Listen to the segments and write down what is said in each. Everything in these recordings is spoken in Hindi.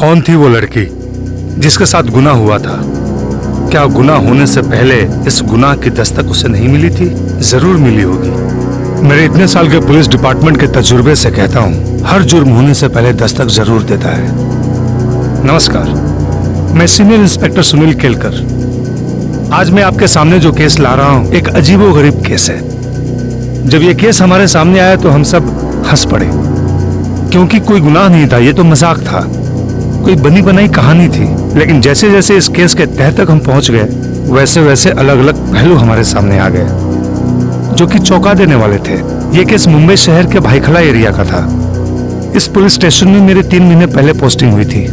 कौन थी वो लड़की जिसके साथ गुनाह हुआ था? क्या गुनाह होने से पहले इस गुनाह की दस्तक उसे नहीं मिली थी? जरूर मिली होगी। मेरे इतने साल के पुलिस डिपार्टमेंट के तजुर्बे से कहता हूँ, हर जुर्म होने से पहले दस्तक जरूर देता है। नमस्कार, मैं सीनियर इंस्पेक्टर सुनील केलकर। आज मैं आपके सामने जो केस ला रहा हूँ एक अजीबोगरीब केस है। जब ये केस हमारे सामने आया तो हम सब हंस पड़े, क्योंकि कोई गुनाह नहीं था, ये तो मजाक था, कोई बनी बनाई कहानी थी। लेकिन जैसे जैसे इस केस के तह तक हम पहुंच गए, वैसे वैसे अलग अलग पहलू हमारे सामने आ गए जो कि चौंका देने वाले थे। ये केस मुंबई शहर के भाईखला एरिया का था। इस पुलिस स्टेशन में मेरे 3 महीने पहले पोस्टिंग हुई थी।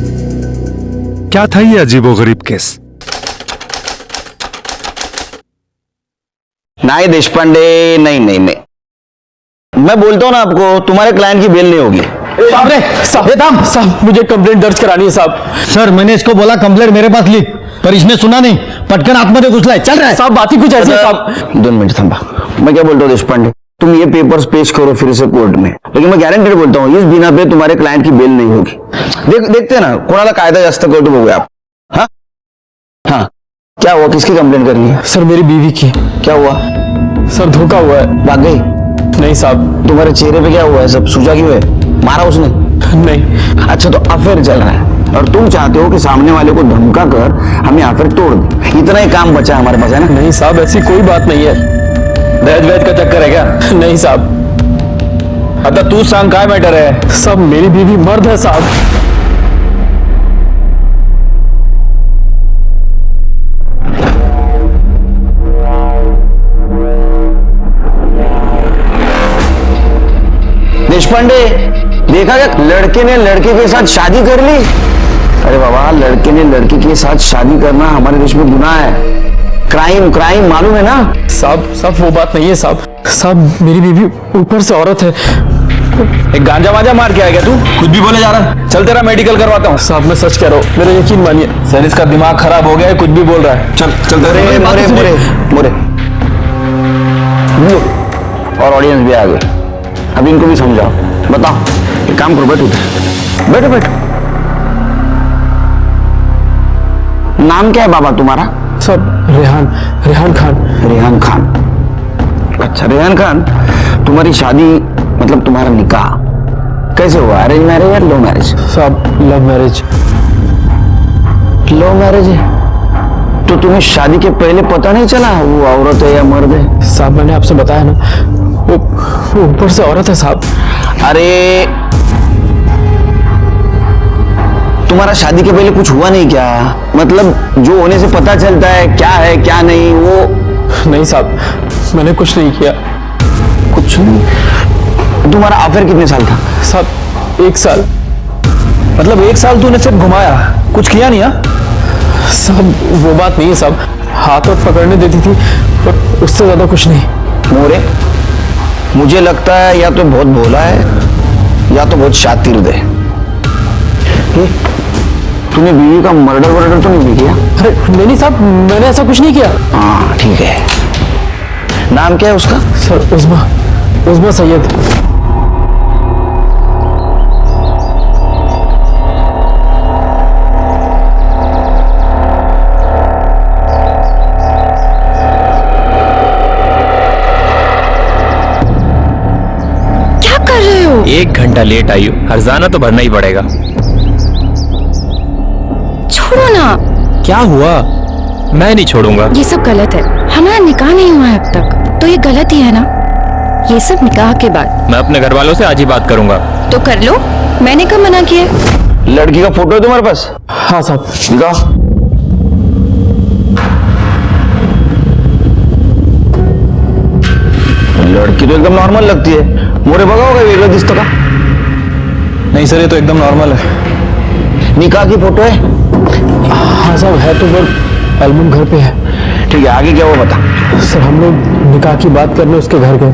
क्या था ये अजीबोगरीब केस? नहीं देशपांडे, नहीं नहीं नहीं, मैं बोलता हूं ना आपको, तुम्हारे क्लाइंट की बेल नहीं होगी। साहब मुझे कंप्लेंट दर्ज करानी है साहब। सर मैंने इसको बोला कंप्लेंट मेरे पास लिख, पर इसने सुना नहीं, पटकन आत्महत्या घुसला है। चल रहा है साहब, बात ही कुछ ऐसी है साहब। 2 मिनट थंबा, मैं क्या बोलता हूँ देशपांडे, तुम ये पेपर्स पेश करो फिर से कोर्ट में, लेकिन मैं गारंटेड बोलता हूँ इस बिना पे तुम्हारे क्लाइंट की बेल नहीं होगी। देखते हैं ना, कोणाला कायदा जास्त कळतो बघूया आप। हाँ हाँ, क्या हुआ? किसकी कंप्लेंट करनी है? सर मेरी बीवी की। क्या हुआ? सर धोखा हुआ है। भाग गई? नहीं साहब। तुम्हारे चेहरे पे क्या हुआ है? सब सूजा क्यों है? मारा उसने? नहीं। अच्छा, तो अफेयर चल रहा है और तुम चाहते हो कि सामने वाले को धमका कर हमें अफेयर तोड़ दे। इतना ही काम बचा है हमारे पास, है ना? नहीं साहब, ऐसी कोई बात नहीं है। दहेज वहेज का चक्कर है क्या? नहीं साहब। आता तू सांग, काय मैटर है? सब मेरी बीवी मर्द है साहब। देशपांडे, देखा क्या लड़के ने लड़के के साथ शादी कर ली? अरे बाबा, लड़के ने लड़की के साथ शादी करना हमारे देश में गुनाह है। क्राइम, क्राइम, मालूम है ना? साहब वो बात नहीं है साहब। साहब मेरी बीवी ऊपर से औरत है। एक गांजा वांजा मार के आ गया तू? कुछ भी बोले जा रहा। चल तेरा मेडिकल करवाता हूँ। साहब मैं सच कह रहा हूँ, मेरा यकीन मानिए। सर इसका दिमाग खराब हो गया है, कुछ भी बोल रहा है। चल चल तेरे मोरे मोरे मोरे। और ऑडियंस भी आ गए, अब इनको भी समझाओ। बताओ, एक काम करो, बैठो बैठो बैठो। नाम क्या है बाबा तुम्हारा? सब रेहान खान। रेहान खान। अच्छा रेहान खान, तुम्हारी शादी मतलब तुम्हारा निकाह कैसे हुआ? अरेंज मैरिज या लव मैरिज? साहब लव मैरिज। लव मैरिज है तो तुम्हें शादी के पहले पता नहीं चला वो औरत है या मर्द है? साहब मैंने आपसे बताया ना, वो ऊपर से औरत है साहब। अरे तुम्हारा शादी के पहले कुछ हुआ नहीं क्या? मतलब जो होने से पता चलता है क्या क्या नहीं वो? नहीं साहब, मैंने कुछ नहीं किया। कुछ नहीं? तुम्हारा अफेयर कितने साल था? साहब 1 साल। मतलब 1 साल तूने सिर्फ घुमाया, कुछ किया नहीं? हा? साहब वो बात नहीं है साहब, हाथ और पकड़ने देती थी, पर उससे ज्यादा कुछ नहीं। मोरे, मुझे लगता है या तो बहुत भोला है या तो बहुत शातिर है। तूने बीवी का मर्डर वर्डर तो नहीं किया? अरे नहीं साहब, मैंने ऐसा कुछ नहीं किया। हाँ ठीक है। नाम क्या है उसका? सर उस्मा सैयद। क्या कर रहे हो? 1 घंटा लेट आई हो, हर्जाना तो भरना ही पड़ेगा। छोड़ो ना। क्या हुआ? मैं नहीं छोड़ूंगा। ये सब गलत है, हमारा निकाह नहीं हुआ है अब तक, तो ये गलत ही है ना? ये सब निकाह के बाद। मैं अपने घर वालों से आज ही बात करूंगा। तो कर लो, मैंने कब मना किया? लड़की का फोटो है तुम्हारे पास? हाँ साहब। दिखाओ। लड़की तो एकदम नॉर्मल लगती है। मोरे बघा होगा वेगळं दिसतं का? नहीं सर, ये तो एकदम नॉर्मल है। निकाह की फोटो है? हाँ साहब है तो, पर एल्बम घर पे है। ठीक है, आगे क्या हुआ बता। सर हम लोग निकाह की बात करने उसके घर गए।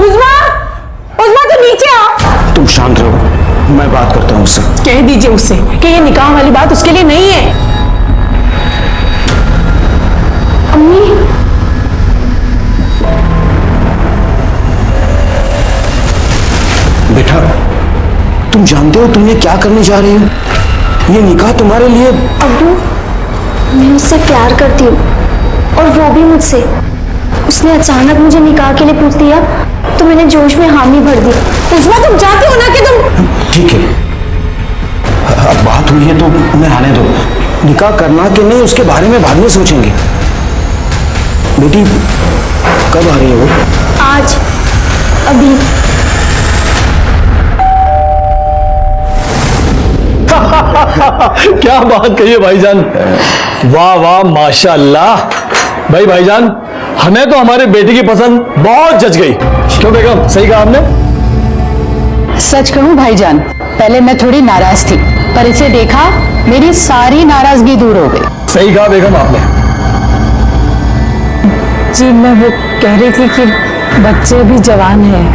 उस्मा तो नीचे आओ। तुम शांत रहो, मैं बात करता हूँ उससे। कह दीजिए उससे कि ये निकाह वाली बात उसके लिए नहीं है। अम्मी, बेटा तुम जानते हो तुम ये क्या करने जा रही हो? ये निकाह तुम्हारे लिए अब्बू, मैं उससे प्यार करती हूँ और वो भी मुझसे। उसने अचानक मुझे निकाह के लिए पूछ दिया तो मैंने जोश में हामी भर दी। उस्मा तुम चाहती हो ना कि तुम ठीक है, अब बात हुई है तो उन्हें आने दो। निकाह करना कि नहीं उसके बारे में बाद में सोचेंगे। बेटी कब आ रही है वो? आज, अभी। क्या बात कही है भाईजान, वाह वाह माशाल्लाह। भाईजान, हमें तो हमारे बेटे की पसंद बहुत जच गई। क्यों बेगम, सही कहा आपने? सच कहूं भाईजान, पहले मैं थोड़ी नाराज थी, पर इसे देखा मेरी सारी नाराजगी दूर हो गई। सही कहा बेगम आपने। जी मैं वो कह रही थी कि बच्चे भी जवान हैं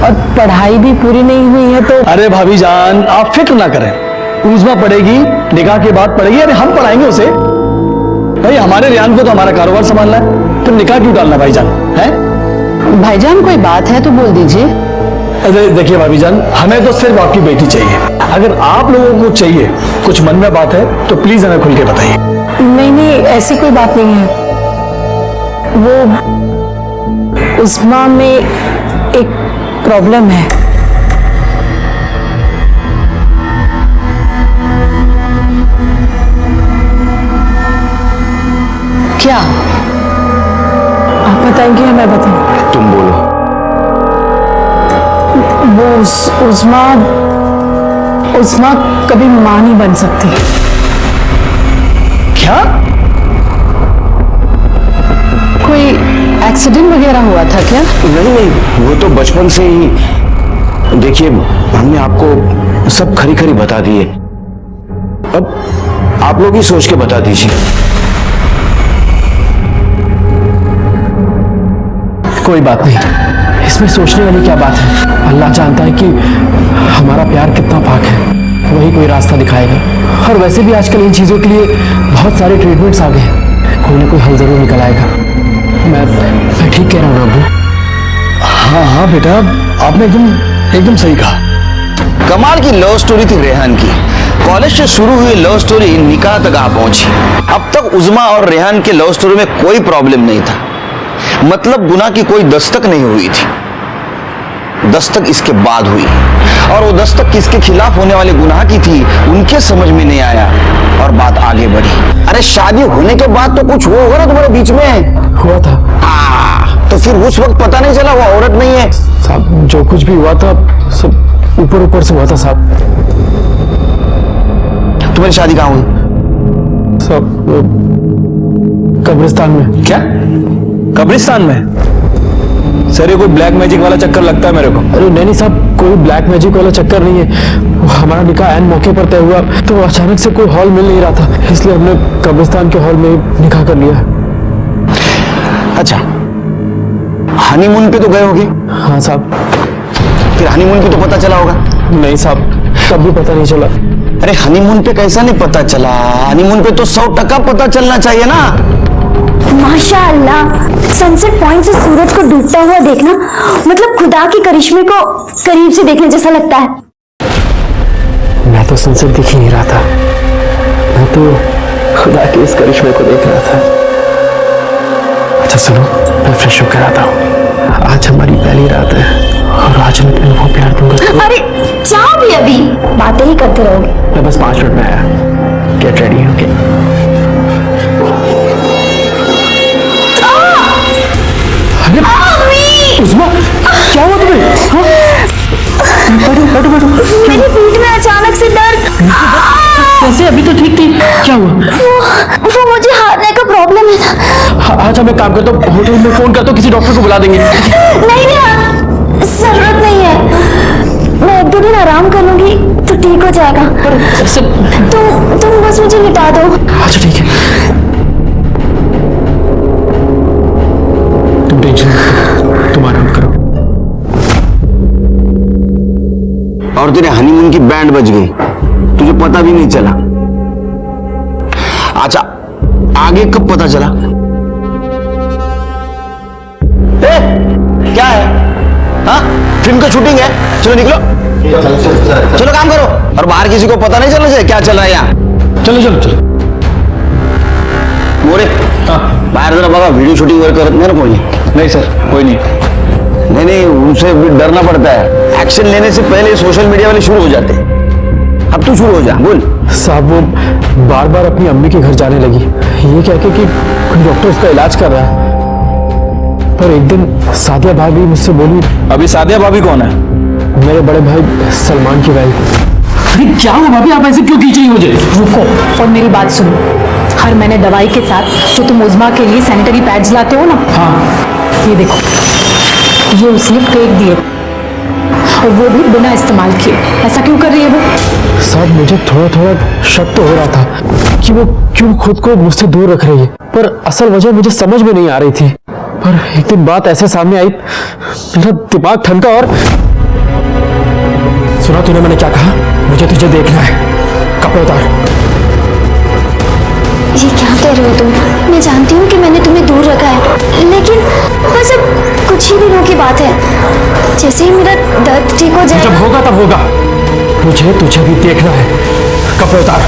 और पढ़ाई भी पूरी नहीं हुई है तो। अरे भाभी जान, आप फिक्र ना करें, उज़मा पढ़ेगी, निकाह के बाद पढ़ेगी। अरे हम पढ़ाएंगे उसे। भाई हमारे रियान को तो हमारा कारोबार संभालना है, तो निकाह क्यों डालना भाईजान? है भाईजान कोई बात है तो बोल दीजिए। अरे देखिए भाभी जान, हमें तो सिर्फ आपकी बेटी चाहिए। अगर आप लोगों को चाहिए, कुछ मन में बात है तो प्लीज हमें खुल के बताइए। नहीं नहीं, ऐसी कोई बात नहीं है। वो उस्मा में एक प्रॉब्लम है। क्या? आप बताएंगे या मैं बताऊं? तुम बोलो। वो उस्मा कभी मां नहीं बन सकती। क्या? कोई एक्सीडेंट वगैरह हुआ था क्या? नहीं नहीं, वो तो बचपन से ही। देखिए, हमने आपको सब खरी खरी बता दिए, अब आप लोग ही सोच के बता दीजिए। कोई बात नहीं, इसमें सोचने वाली क्या बात है। अल्लाह जानता है कि हमारा प्यार कितना पाक है, वही कोई रास्ता दिखाएगा। और वैसे भी आजकल इन चीज़ों के लिए बहुत सारे ट्रीटमेंट्स आ गए हैं, कोई ना कोई हल जरूर निकल आएगा। मैं ठीक कह रहा हूँ अब्बू? हाँ हाँ बेटा, आपने एकदम सही कहा। कमाल की लव स्टोरी थी रेहान की। कॉलेज से शुरू हुई लव स्टोरी निकाह तक आ पहुंची। अब तक उज़मा और रेहान के लव स्टोरी में कोई प्रॉब्लम नहीं था, मतलब गुनाह की कोई दस्तक नहीं हुई थी। दस्तक इसके बाद हुई, और वो दस्तक किसके खिलाफ होने वाले गुनाह की थी उनके समझ में नहीं आया और बात आगे बढ़ी। अरे शादी होने के बाद तो कुछ हुआ होगा ना तुम्हारे बीच में? हुआ था। तो फिर उस वक्त पता नहीं चला वो औरत नहीं है? साहब, जो कुछ भी हुआ था सब ऊपर ऊपर से हुआ था साहब। तुम्हारी शादी कहाँ हुई? सब कब्रिस्तान में। क्या कब्रिस्तान में? सर ये कोई ब्लैक मैजिक वाला चक्कर लगता है मेरे को। अरे नहीं साहब, कोई ब्लैक मैजिक वाला चक्कर नहीं है। हमारा निकाह ऐन मौके पर तय हुआ तो अचानक से कोई हॉल मिल नहीं रहा था, इसलिए हमने कब्रिस्तान के हॉल में निकाह कर लिया। अच्छा, हनीमून पे तो गए होगे? हाँ साहब। फिर हनीमून पे तो पता चला होगा? नहीं साहब, तब भी पता नहीं चला। अरे हनीमून पे कैसा नहीं पता चला? हनीमून पे तो 100% पता चलना चाहिए ना। माशाअल्लाह, सनसेट पॉइंट से सूरज को डूबता हुआ देखना मतलब खुदा के करिश्मे को करीब से देखने जैसा लगता है। मैं तो सनसेट दिख ही नहीं रहा था, मैं तो खुदा के इस करिश्मे को देख रहा था। अच्छा सुनो, मैं फ्रेश होकर आता हूँ। आज हमारी पहली रात है और आज मैं तुम्हें वो प्यार दूंगा तो। अरे जाओ भी, अभी बातें ही करते रहोगे। मैं बस 5 मिनट में आया। Get ready, okay? उस्मा, क्या हुआ तुम्हें? बैठो बैठो बैठो। मेरी पीठ में अचानक से दर्द। कैसे? अभी तो ठीक थी, क्या हुआ? वो मुझे हारने का प्रॉब्लम है ना। अच्छा मैं काम करता हूँ, होटल में फोन करता हूँ, किसी डॉक्टर को बुला देंगे। नहीं नहीं, जरूरत नहीं है, मैं 1-2 दिन आराम कर लूंगी तो ठीक हो जाएगा। तुम बस मुझे लिटा दो। अच्छा ठीक है, तुम टेंशन मत लो, तुम आराम करो। और तेरे हनीमून की बैंड बज गई, तुझे पता भी नहीं चला। अच्छा, आगे कब पता चला? क्या है? हाँ, फिल्म का शूटिंग है, चलो निकलो। चलो काम करो, और बाहर किसी को पता नहीं चलना चाहिए क्या चल रहा है यहाँ। चलो चलो चलो। मोरे बाहर जरा बघा, वीडियो शूटिंग वगैरह करत नाही ना कोणी? नहीं सर, कोई नहीं। नहीं नहीं, उनसे भी डरना पड़ता है। एक्शन लेने से पहले सोशल मीडिया वाले शुरू हो जाते हैं। अब तू शुरू हो जा, बोल। साहब वो बार बार अपनी अम्मी के घर जाने लगी, ये कह के कि डॉक्टर उसका इलाज कर रहा है। पर एक दिन सादिया भाभी मुझसे बोली। अभी सादिया भाभी कौन है? मेरे बड़े भाई सलमान की वाइफ। अरे क्या हुआ भाभी, आप ऐसे क्यों खींच रही मुझे? रुको और मेरी बात सुनो। हर महीने दवाई के साथ जो तुम उज़मा के लिए सैनिटरी पैड्स लाते हो ना, हाँ। ये देखो, ये उसने फेंक दिए और वो भी बिना इस्तेमाल किए। ऐसा क्यों कर रही है वो? साहब मुझे थोड़ा थोड़ा शक तो हो रहा था कि वो क्यों खुद को मुझसे दूर रख रही है, पर असल वजह मुझे समझ में नहीं आ रही थी। पर एक दिन बात ऐसे सामने आई, मेरा दिमाग ठनका और सुना तूने मैंने क्या कहा? मुझे तुझे देखना है, कपड़े उतार। ये क्या कह रहे हो तुम? मैं जानती हूँ कि मैंने तुम्हें दूर रखा है, लेकिन बस अब कुछ ही दिनों की बात है। जैसे ही मेरा दर्द ठीक हो जब जाएगा। होगा तब होगा, मुझे तुझे भी देखना है। कपड़े उतार,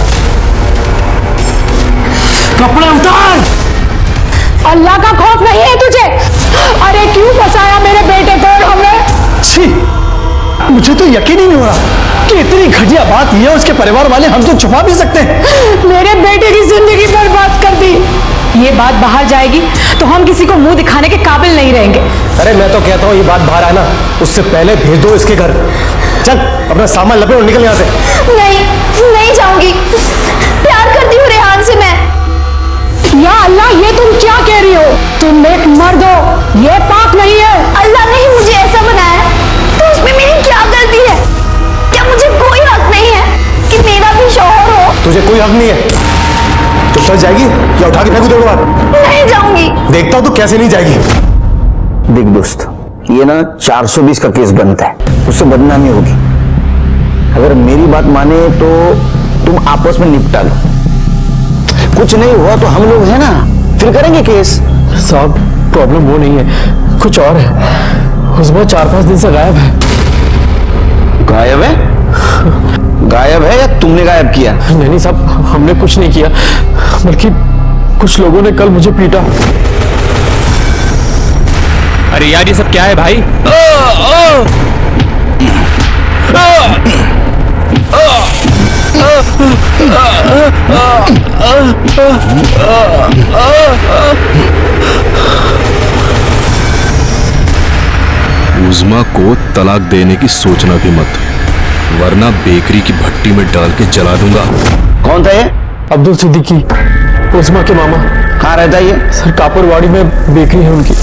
कपड़े उतार। अल्लाह का खौफ नहीं है तुझे? अरे क्यों फंसाया मेरे बेटे को हमने? छी, मुझे तो यकीन ही नहीं हो रहा कि इतनी घटिया बात ये उसके परिवार वाले हम तो छुपा भी सकते हैं। मेरे बेटे की जिंदगी बर्बाद कर दी। ये बात बाहर जाएगी तो हम किसी को मुंह दिखाने के काबिल नहीं रहेंगे। अरे मैं तो कहता हूँ ये बात बाहर आए ना, उससे पहले भेज दो इसके घर। चल अपना सामान लपेट और निकल यहाँ से। नहीं जाऊंगी। प्यार करती हूँ रेहान से मैं। या अल्लाह, ये तुम क्या कह रही हो? तुम एक मर्द हो, ये पाप नहीं है। अल्लाह ने ही मुझे ऐसा बनाया, तो उसमें मेरी क्या गलती है? क्या मुझे कोई हक नहीं है कि मेरा भी शौहर हो? तुझे कोई हक नहीं है। तो चल जाएगी या उठा के फेंकू दो बार? नहीं जाऊंगी। देखता हूँ तो कैसे नहीं जाएगी। देख दोस्त, ये ना 420 का केस बनता है, उससे बदनामी होगी। अगर मेरी बात माने तो तुम आपस में निपटा लो। कुछ नहीं हुआ तो हम लोग हैं ना, फिर करेंगे केस। साहब प्रॉब्लम वो नहीं है, कुछ और है। उज़मा 4-5 दिन से गायब है। गायब है? गायब है या तुमने गायब किया? नहीं साहब, हमने कुछ नहीं किया, बल्कि कुछ लोगों ने कल मुझे पीटा। अरे यार ये सब क्या है भाई? उज़मा को तलाक देने की सोचना भी मत, वरना बेकरी की भट्टी में डाल के जला दूंगा। कौन था ये? अब्दुल सिद्दीकी, उज़मा के मामा। कहाँ रहता है ये? सर कापुरवाड़ी में बेकरी है उनकी।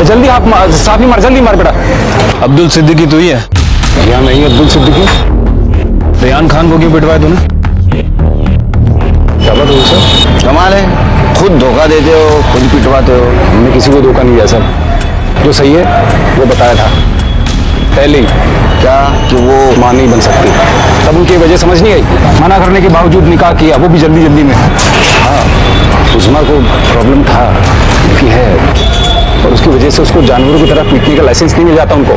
जल्दी आप साफी मार, जल्दी मार बेटा। अब्दुल सिद्दीकी तू ही है? यहाँ नहीं अब्दुल सिद्दीकी। रेहान खान को क्यों पिटवाया तूने? क्या बात हुई सर? कमाल है, खुद धोखा देते हो, खुद पिटवाते हो। हमने किसी को धोखा नहीं दिया सर, जो सही है वो बताया था पहले ही। क्या कि वो मां नहीं बन सकती, तब उनकी वजह समझ नहीं आई। मना करने के बावजूद निकाह किया, वो भी जल्दी जल्दी में। हाँ, उज़मा को प्रॉब्लम था, लेकिन है, और उसकी वजह से उसको जानवरों की तरह पीटने का लाइसेंस नहीं मिल जाता उनको।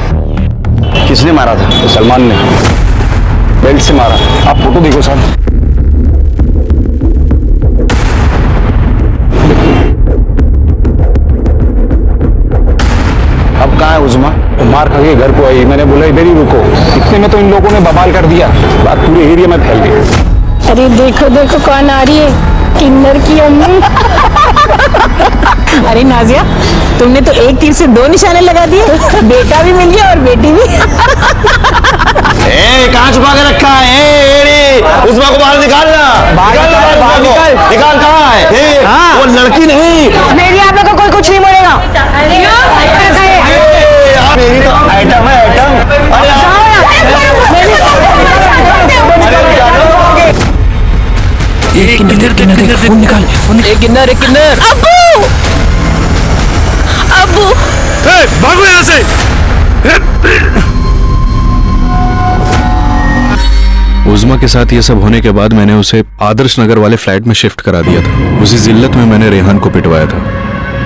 किसने मारा था? तो सलमान ने बेल्ट से मारा। आप फोटो देखो साहब। अब कहाँ है उज़मा? वो मार खा के घर को आई, मैंने बोला इधर ही रुको। इतने में तो इन लोगों ने बवाल कर दिया, बात पूरे एरिया में फैल गई। अरे देखो देखो कौन आ रही है, किन्नर की अम्मी। अरे नाजिया, तुमने तो एक तीर से 2 निशाने लगा दिए। बेटा भी मिल गया और बेटी भी। कहाँ छुपा के रखा है? उज़मा को बाहर निकालना। निकाल कहाँ है? वो लड़की नहीं। मेरी आप लोग को कोई कुछ नहीं बोलेगा। मेरी तो आइटम है, आइटम। किन्नर। अब्बू, भागो यहाँ से। उज़मा के साथ ये सब होने के बाद मैंने उसे आदर्श नगर वाले फ्लैट में शिफ्ट करा दिया था। उसी जिल्लत में मैंने रेहान को पिटवाया था।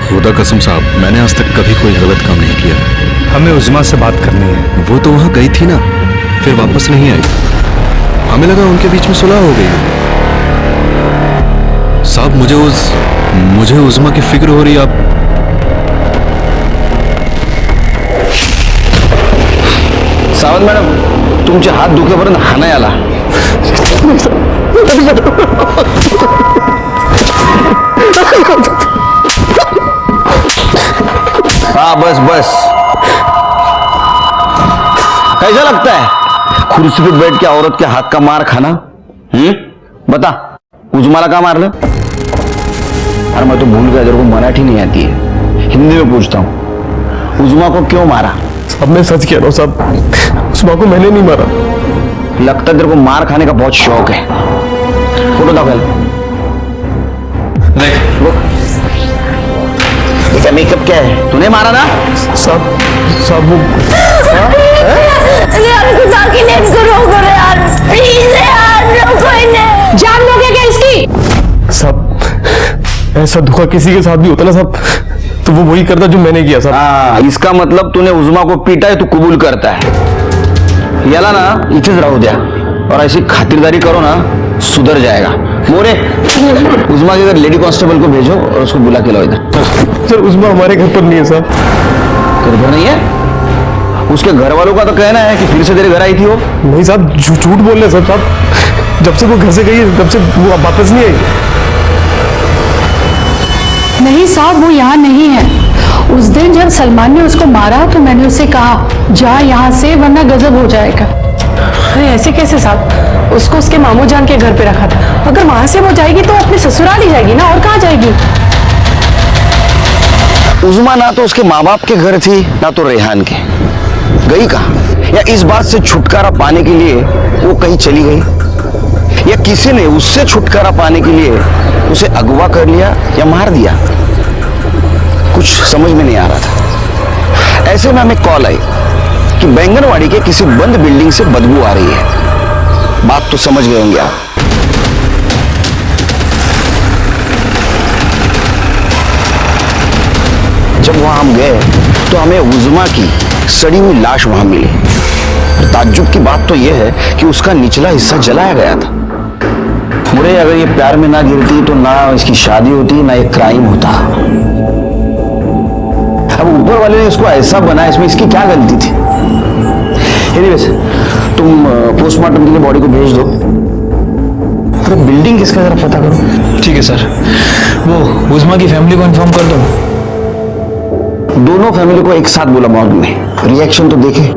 खुदा कसम साहब, मैंने आज तक कभी कोई गलत काम नहीं किया। हमें उज़मा से बात करनी है। वो तो वहां गई थी ना, फिर वापस नहीं आई। हमें लगा उनके बीच में सुलह हो गई। साहब मुझे उज़मा की फिक्र हो रही। आप सावंत मॅडम, तुमचे हात दुखेपर्यंत हाणाय आला. हाँ बस बस. कैसा लगता है कुर्सी पे बैठ के औरत के हाथ का मार खाना? बता, उज़मा का मार लो. अरे मैं तो भूल गया, तेरे को मराठी नहीं आती है, हिंदी में पूछता हूँ, उज़मा को क्यों मारा? अब मैं सच कह रहा हूँ साहब, उज़मा को मैंने नहीं मारा। लगता है तेरे को मार खाने का बहुत शौक है. फोटो दाखल. इसका मेकअप क्या है? तूने मारा ना? साहब वो जान लोगे क्या इसकी? साहब ऐसा धोखा किसी के साथ भी होता ना साहब, तो वो वही करता जो मैंने किया साहब. हाँ, इसका मतलब तूने उज़मा को पीटा है, तू कबूल करता है. याला ना इथेच राहू द्या और ऐसी खातिरदारी करो ना, सुधर जाएगा. मोरे, उज़मा के घर लेडी कांस्टेबल को भेजो और उसको बुला के लाओ इधर. सर उज़मा हमारे घर पर नहीं है साहब. घर पर नहीं है? उसके घर वालों का तो कहना है कि फिर से तेरे घर आई थी वो. नहीं साहब, झूठ बोल रहे हैं साहब. जब से वो घर से गई है तब से वो वापस नहीं आई. नहीं साहब, वो यहाँ नहीं है. उस दिन जब सलमान ने उसको मारा तो मैंने उसे कहा जा यहाँ से वरना गजब हो जाएगा. अरे ऐसे कैसे साहब, उसको उसके मामू जान के घर पे रखा था. अगर वहां से वो जाएगी तो अपने ससुराल ही जाएगी ना, और कहाँ जाएगी? उज़मा ना तो उसके माँ बाप के घर थी ना तो रेहान के. गई कहाँ? या इस बात से छुटकारा पाने के लिए वो कहीं चली गई, या किसी ने उससे छुटकारा पाने के लिए उसे अगवा कर लिया या मार दिया? कुछ समझ में नहीं आ रहा था. ऐसे में हमें कॉल आई कि बैंगनवाड़ी के किसी बंद बिल्डिंग से बदबू आ रही है. बात तो समझ गए होंगे आप. जब वहां हम गए तो हमें उज़मा की सड़ी हुई लाश वहां मिली. ताज्जुब की बात तो यह है कि उसका निचला हिस्सा जलाया गया था. मुझे अगर ये प्यार में ना गिरती तो ना इसकी शादी होती, ना ये क्राइम होता. अब ऊपर वाले ने इसको ऐसा बनाया, इसमें इसकी क्या गलती थी? एनीवेज, तुम पोस्टमार्टम के लिए बॉडी को भेज दो. अरे बिल्डिंग किसका जरा पता करो. ठीक है सर, वो उज़मा की फैमिली को इन्फॉर्म कर दो. दोनों फैमिली को एक साथ बोला मॉर्ग में. रिएक्शन तो देखे.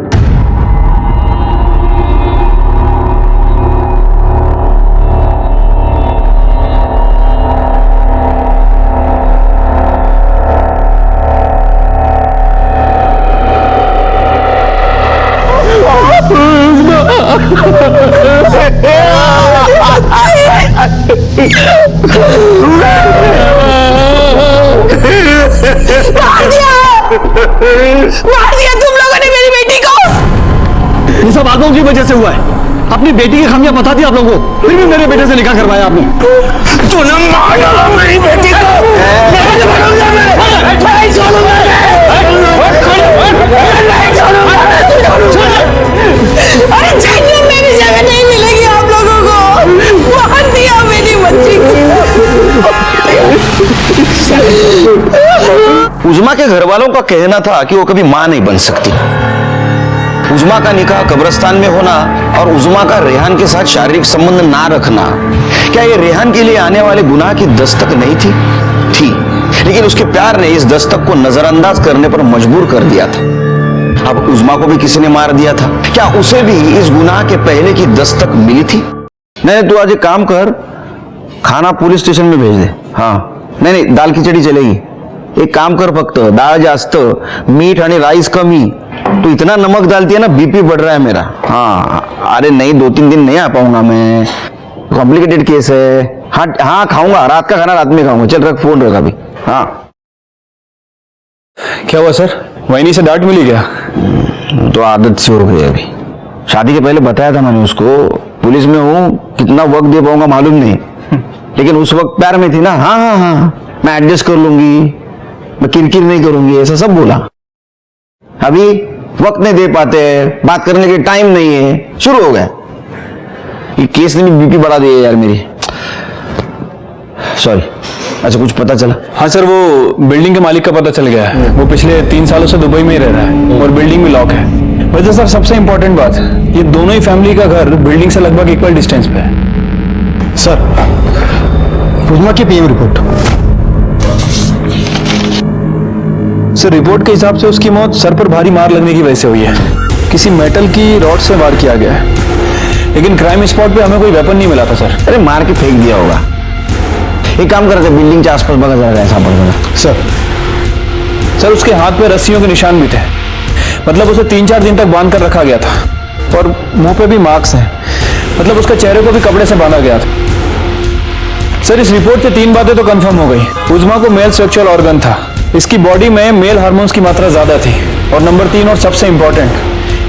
मार दिया तुम लोगों ने मेरी बेटी को. ये सब आगों की वजह से हुआ है. अपनी बेटी की खामियां बता दी आप लोगों को, फिर भी मेरे बेटे से निकाह करवाया आपने. तूने मारा मेरी बेटी को. अरे जन्नत मेरी जगह नहीं मिलेगी आप लोगों को. मार दिया मेरी बच्ची को. उज़मा के घर वालों का कहना था कि वो कभी मां नहीं बन सकती. उज़मा का निकाह कब्रिस्तान में होना और उज़मा का रेहान के साथ शारीरिक संबंध ना रखना, क्या ये रेहान के लिए आने वाले गुनाह की दस्तक नहीं थी? थी, लेकिन उसके प्यार ने इस दस्तक को नजरअंदाज करने पर मजबूर कर दिया था. अब उज़मा को भी किसी ने मार दिया था. क्या उसे भी इस गुनाह के पहले की दस्तक मिली थी? नहीं, तू आज एक काम कर, खाना पुलिस स्टेशन में भेज दे. हाँ, नाही, दाल खिचडी चलेगी. एक काम कर, फक्त डाळ जास्त, मीठ आणि राईस कमी. तो इतना नमक डालती है ना, बीपी बढ़ रहा है मेरा. हाँ, अरे नहीं, 2-3 दिन नहीं आ पाऊंगा मैं. कॉम्प्लिकेटेड केस है. हाँ हाँ, खाऊंगा, रात का खाना रात में खाऊंगा. चल रख, फोन रख अभी. हाँ. क्या हुआ सर, वहीनी से डांट मिली क्या? तो आदत सी हो गई अभी. शादी के पहले बताया था मैंने उसको, पुलिस में हूँ, कितना वक्त दे पाऊंगा मालूम नहीं, लेकिन उस वक्त प्यार में थी ना। हाँ हाँ हाँ, मैं एडजस्ट कर लूंगी, मैं किरकिर नहीं करूंगी, ऐसा सब बोला। अभी वक्त नहीं दे पाते, बात करने के टाइम नहीं है, शुरू हो गया। ये केस ने भी बीपी बढ़ा दिया यार मेरी। सॉरी। अच्छा, कुछ पता चला? हाँ सर, वो बिल्डिंग के मालिक का पता चल गया है। वो पिछले 3 सालों से दुबई में ही रह रहा है और बिल्डिंग में लॉक है। वैसे सर सबसे इंपॉर्टेंट बात, ये दोनों ही फैमिली का घर बिल्डिंग से लगभग इक्वल डिस्टेंस पे है। सर, उज़मा की पीएम रिपोर्ट। सर, रिपोर्ट के हिसाब से उसकी मौत सर पर भारी मार लगने की वजह से हुई है। किसी मेटल की रॉड से वार किया गया है, लेकिन क्राइम स्पॉट पे हमें कोई वेपन नहीं मिला था सर। अरे मार के फेंक दिया होगा। एक काम करते, बिल्डिंग के आसपास बगा जरा ऐसा पड़ गया। सर उसके हाथ पे रस्सियों के निशान भी थे, मतलब उसे 3-4 दिन तक बांध कर रखा गया था और मुंह पे भी मार्क्स हैं, मतलब उसके चेहरे को भी कपड़े से बांधा गया था। सर इस रिपोर्ट से 3 बातें तो कंफर्म हो गई। उज़मा को मेल सेक्सुअल ऑर्गन था, इसकी बॉडी में मेल हार्मोन्स की मात्रा ज्यादा थी, और नंबर 3 और सबसे इंपॉर्टेंट,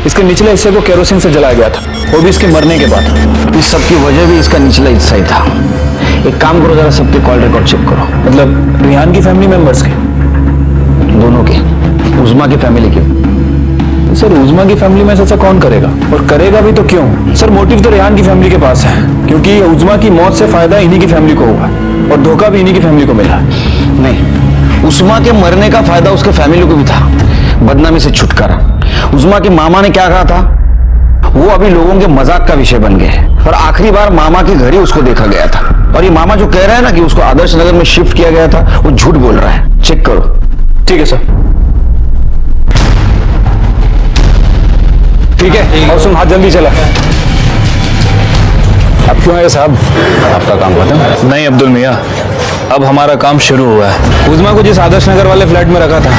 इसके निचले हिस्से को केरोसिन से जलाया गया था, वो भी इसके मरने के बाद। इस सब की वजह भी इसका निचला हिस्सा ही था। एक काम करो, जरा सबके कॉल रिकॉर्ड चेक करो। मतलब रिहान की फैमिली मेंबर्स के? दोनों के, उज़मा की फैमिली के। सर उज़मा की फैमिली में से ऐसा कौन करेगा, और करेगा भी तो क्यों? सर मोटिव तो रिहान की फैमिली के पास है, क्योंकि उज़मा की मौत से फायदा इन्हीं की फैमिली को होगा और धोखा भी इन्हीं की फैमिली को मिला। नहीं, उज़मा के मरने का फायदा उसके फैमिली को भी था, बदनामी से छुटकारा। उज़मा के मामा ने क्या कहा था, वो अभी लोगों के मजाक का विषय बन गए, और आखिरी बार मामा के घर ही उसको देखा गया था। और ये मामा जो कह रहा है ना कि उसको आदर्श नगर में शिफ्ट किया गया था, वो झूठ बोल रहा है। चेक करो। ठीक है सर। ठीक है, और सुन, हाथ जल्दी चला। अब क्यों आए साहब, आपका काम खत्म? नहीं अब्दुल मियाँ, अब हमारा काम शुरू हुआ है। उज़मा को जिस आदर्श नगर वाले फ्लैट में रखा था,